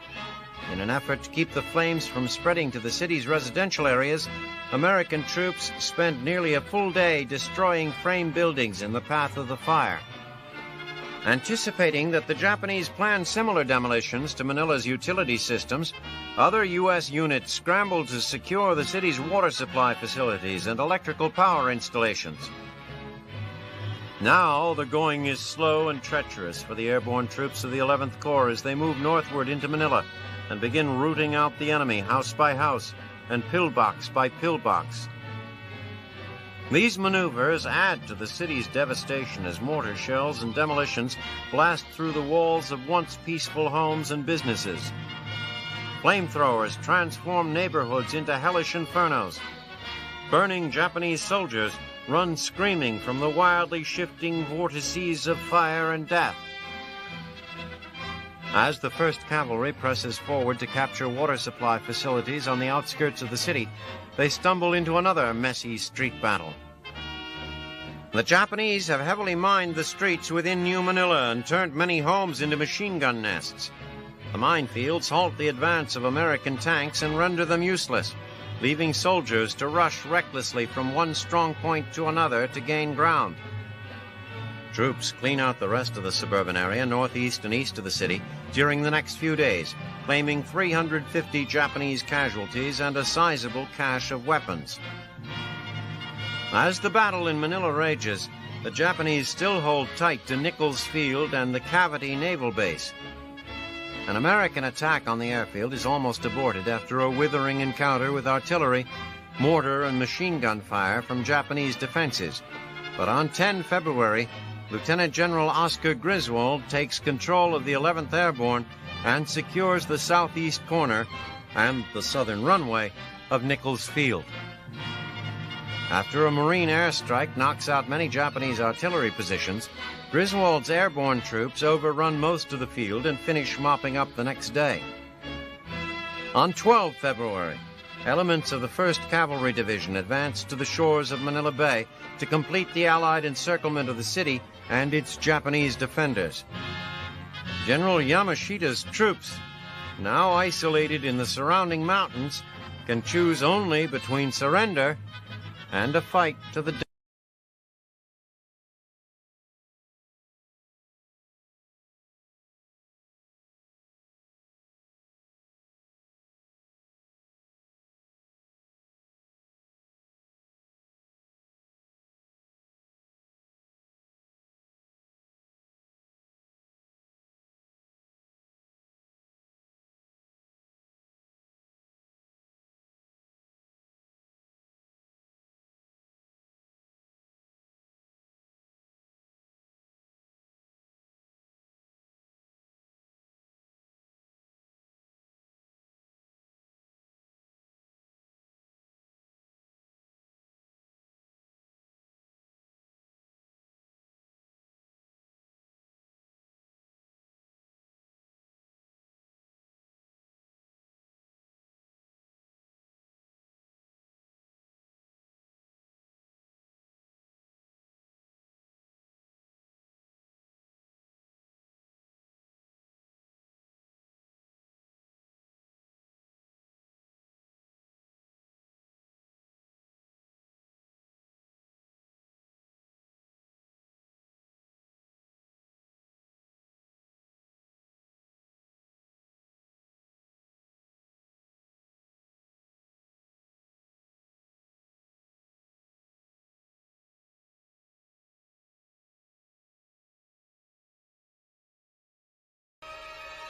In an effort to keep the flames from spreading to the city's residential areas, American troops spent nearly a full day destroying frame buildings in the path of the fire. Anticipating that the Japanese planned similar demolitions to Manila's utility systems, other U.S. units scrambled to secure the city's water supply facilities and electrical power installations. Now, the going is slow and treacherous for the airborne troops of the 11th Corps as they move northward into Manila and begin rooting out the enemy house by house and pillbox by pillbox. These maneuvers add to the city's devastation as mortar shells and demolitions blast through the walls of once peaceful homes and businesses. Flamethrowers transform neighborhoods into hellish infernos. Burning Japanese soldiers run screaming from the wildly shifting vortices of fire and death. As the 1st Cavalry presses forward to capture water supply facilities on the outskirts of the city, they stumble into another messy street battle. The Japanese have heavily mined the streets within New Manila and turned many homes into machine gun nests. The minefields halt the advance of American tanks and render them useless, leaving soldiers to rush recklessly from one strong point to another to gain ground. Troops clean out the rest of the suburban area northeast and east of the city during the next few days, claiming 350 Japanese casualties and a sizable cache of weapons. As the battle in Manila rages, the Japanese still hold tight to Nichols Field and the Cavite Naval Base. An American attack on the airfield is almost aborted after a withering encounter with artillery, mortar, and machine gun fire from Japanese defenses. But on 10 February, Lieutenant General Oscar Griswold takes control of the 11th Airborne and secures the southeast corner and the southern runway of Nichols Field. After a Marine airstrike knocks out many Japanese artillery positions, Griswold's airborne troops overrun most of the field and finish mopping up the next day. On 12 February, elements of the 1st Cavalry Division advanced to the shores of Manila Bay to complete the Allied encirclement of the city and its Japanese defenders. General Yamashita's troops, now isolated in the surrounding mountains, can choose only between surrender and a fight to the death.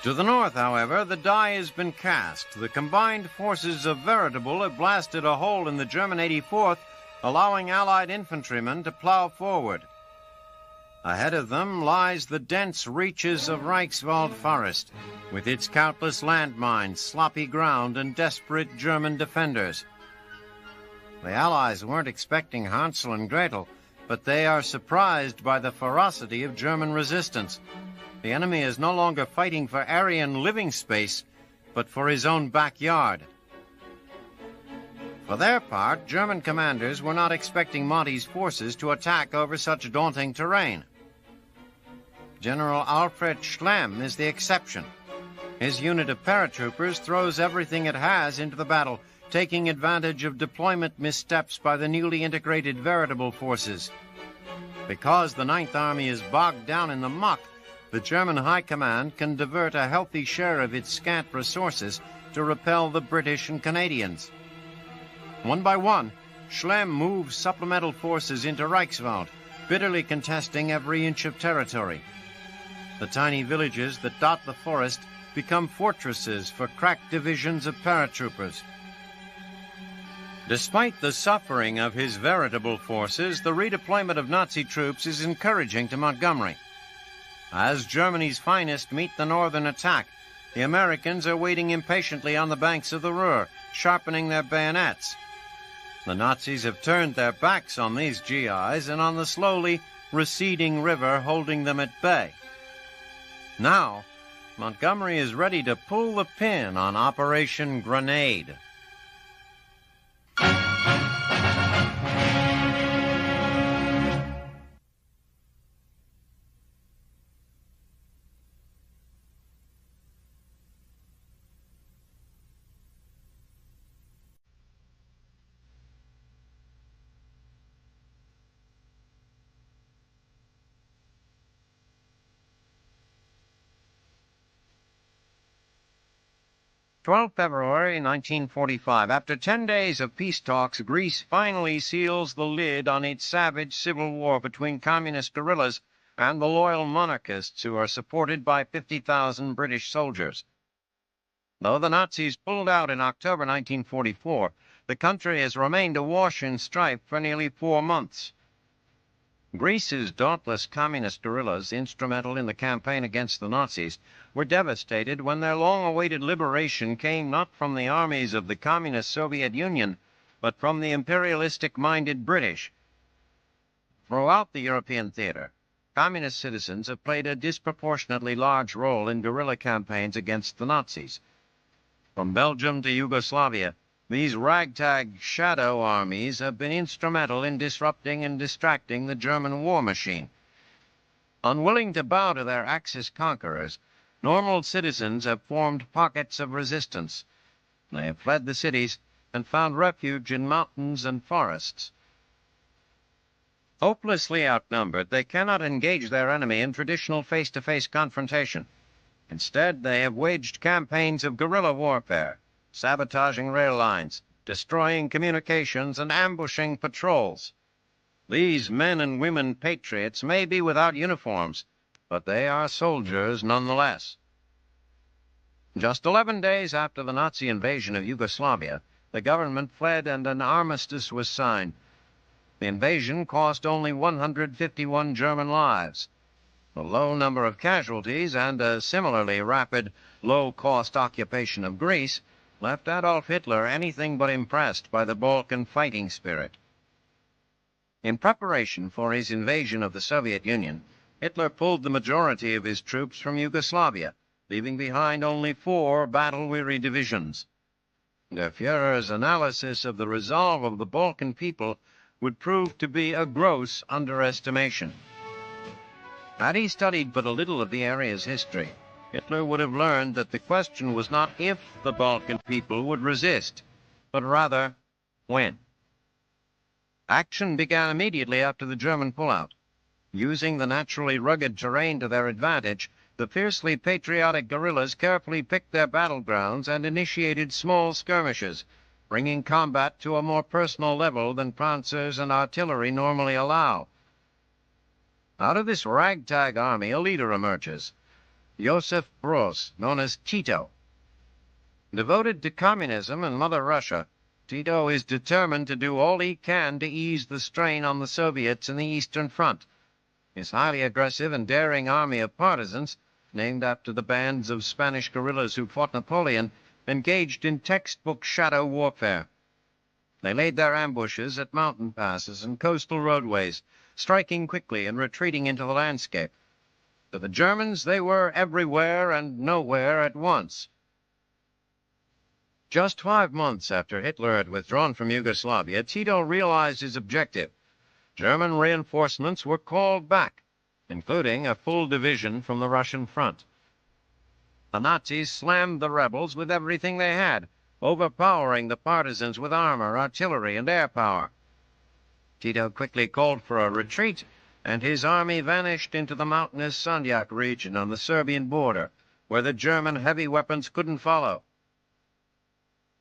To the north, however, the die has been cast. The combined forces of Veritable have blasted a hole in the German 84th, allowing Allied infantrymen to plow forward. Ahead of them lies the dense reaches of Reichswald Forest, with its countless landmines, sloppy ground, and desperate German defenders. The Allies weren't expecting Hansel and Gretel, but they are surprised by the ferocity of German resistance. The enemy is no longer fighting for Aryan living space, but for his own backyard. For their part, German commanders were not expecting Monty's forces to attack over such daunting terrain. General Alfred Schlemm is the exception. His unit of paratroopers throws everything it has into the battle, taking advantage of deployment missteps by the newly integrated Veritable forces. Because the Ninth Army is bogged down in the muck, the German High Command can divert a healthy share of its scant resources to repel the British and Canadians. One by one, Schlemm moves supplemental forces into Reichswald, bitterly contesting every inch of territory. The tiny villages that dot the forest become fortresses for crack divisions of paratroopers. Despite the suffering of his Veritable forces, the redeployment of Nazi troops is encouraging to Montgomery. As Germany's finest meet the northern attack, the Americans are waiting impatiently on the banks of the Ruhr, sharpening their bayonets. The Nazis have turned their backs on these GIs and on the slowly receding river holding them at bay. Now, Montgomery is ready to pull the pin on Operation Grenade. 12 February 1945. After 10 days of peace talks, Greece finally seals the lid on its savage civil war between communist guerrillas and the loyal monarchists who are supported by 50,000 British soldiers. Though the Nazis pulled out in October 1944, the country has remained awash in strife for nearly 4 months. Greece's dauntless communist guerrillas, instrumental in the campaign against the Nazis, were devastated when their long-awaited liberation came not from the armies of the communist Soviet Union, but from the imperialistic-minded British. Throughout the European theater, communist citizens have played a disproportionately large role in guerrilla campaigns against the Nazis. From Belgium to Yugoslavia, these ragtag shadow armies have been instrumental in disrupting and distracting the German war machine. Unwilling to bow to their Axis conquerors, normal citizens have formed pockets of resistance. They have fled the cities and found refuge in mountains and forests. Hopelessly outnumbered, they cannot engage their enemy in traditional face-to-face confrontation. Instead, they have waged campaigns of guerrilla warfare, sabotaging rail lines, destroying communications, and ambushing patrols. These men and women patriots may be without uniforms, but they are soldiers nonetheless. Just 11 days after the Nazi invasion of Yugoslavia, the government fled and an armistice was signed. The invasion cost only 151 German lives. The low number of casualties and a similarly rapid, low-cost occupation of Greece left Adolf Hitler anything but impressed by the Balkan fighting spirit. In preparation for his invasion of the Soviet Union, Hitler pulled the majority of his troops from Yugoslavia, leaving behind only 4 battle-weary divisions. Der Führer's analysis of the resolve of the Balkan people would prove to be a gross underestimation. Had he studied but a little of the area's history, Hitler would have learned that the question was not if the Balkan people would resist, but rather when. Action began immediately after the German pullout. Using the naturally rugged terrain to their advantage, the fiercely patriotic guerrillas carefully picked their battlegrounds and initiated small skirmishes, bringing combat to a more personal level than panzers and artillery normally allow. Out of this ragtag army, a leader emerges, Joseph Broz, known as Tito. Devoted to communism and Mother Russia, Tito is determined to do all he can to ease the strain on the Soviets in the Eastern Front. His highly aggressive and daring army of partisans, named after the bands of Spanish guerrillas who fought Napoleon, engaged in textbook shadow warfare. They laid their ambushes at mountain passes and coastal roadways, striking quickly and retreating into the landscape. To the Germans, they were everywhere and nowhere at once. Just 5 months after Hitler had withdrawn from Yugoslavia, Tito realized his objective. German reinforcements were called back, including a full division from the Russian front. The Nazis slammed the rebels with everything they had, overpowering the partisans with armor, artillery, and air power. Tito quickly called for a retreat, and his army vanished into the mountainous Sandjak region on the Serbian border, where the German heavy weapons couldn't follow.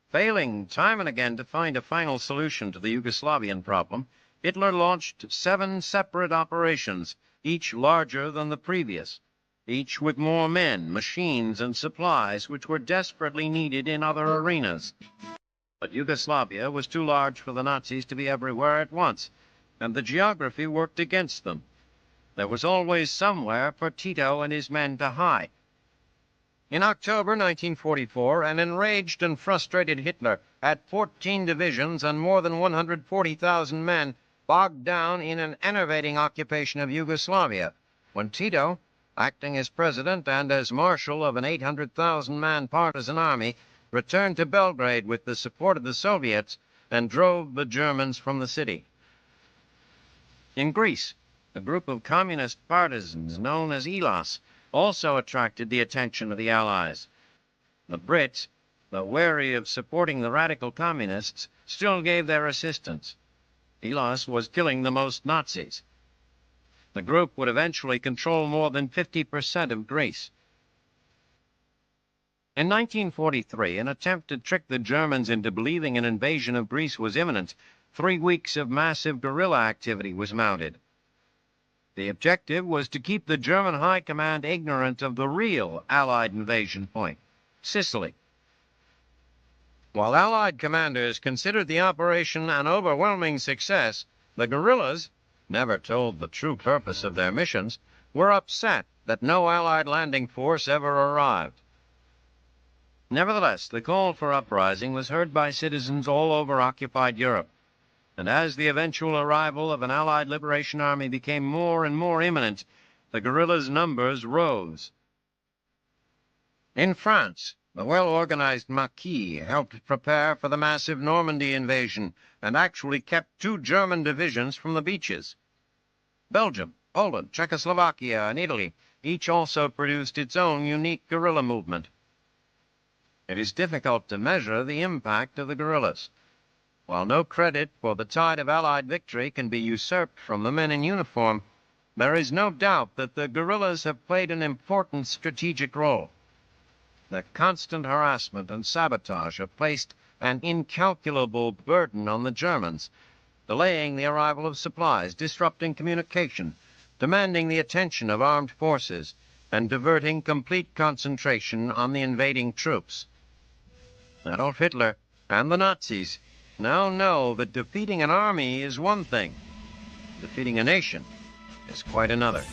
Failing time and again to find a final solution to the Yugoslavian problem, Hitler launched 7 separate operations, each larger than the previous, each with more men, machines, and supplies which were desperately needed in other arenas. But Yugoslavia was too large for the Nazis to be everywhere at once, and the geography worked against them. There was always somewhere for Tito and his men to hide. In October 1944, an enraged and frustrated Hitler had 14 divisions and more than 140,000 men bogged down in an enervating occupation of Yugoslavia, when Tito, acting as president and as marshal of an 800,000-man partisan army, returned to Belgrade with the support of the Soviets and drove the Germans from the city. In Greece, a group of communist partisans known as Elos also attracted the attention of the Allies. The Brits, though wary of supporting the radical communists, still gave their assistance. Elos was killing the most Nazis. The group would eventually control more than 50% of Greece. In 1943, an attempt to trick the Germans into believing an invasion of Greece was imminent, 3 weeks of massive guerrilla activity was mounted. The objective was to keep the German High Command ignorant of the real Allied invasion point, Sicily. While Allied commanders considered the operation an overwhelming success, the guerrillas, never told the true purpose of their missions, were upset that no Allied landing force ever arrived. Nevertheless, the call for uprising was heard by citizens all over occupied Europe, and as the eventual arrival of an Allied Liberation Army became more and more imminent, the guerrillas' numbers rose. In France, the well-organized Maquis helped prepare for the massive Normandy invasion and actually kept 2 German divisions from the beaches. Belgium, Poland, Czechoslovakia, and Italy each also produced its own unique guerrilla movement. It is difficult to measure the impact of the guerrillas. While no credit for the tide of Allied victory can be usurped from the men in uniform, there is no doubt that the guerrillas have played an important strategic role. The constant harassment and sabotage have placed an incalculable burden on the Germans, delaying the arrival of supplies, disrupting communication, demanding the attention of armed forces, and diverting complete concentration on the invading troops. Adolf Hitler and the Nazis now know that defeating an army is one thing, defeating a nation is quite another.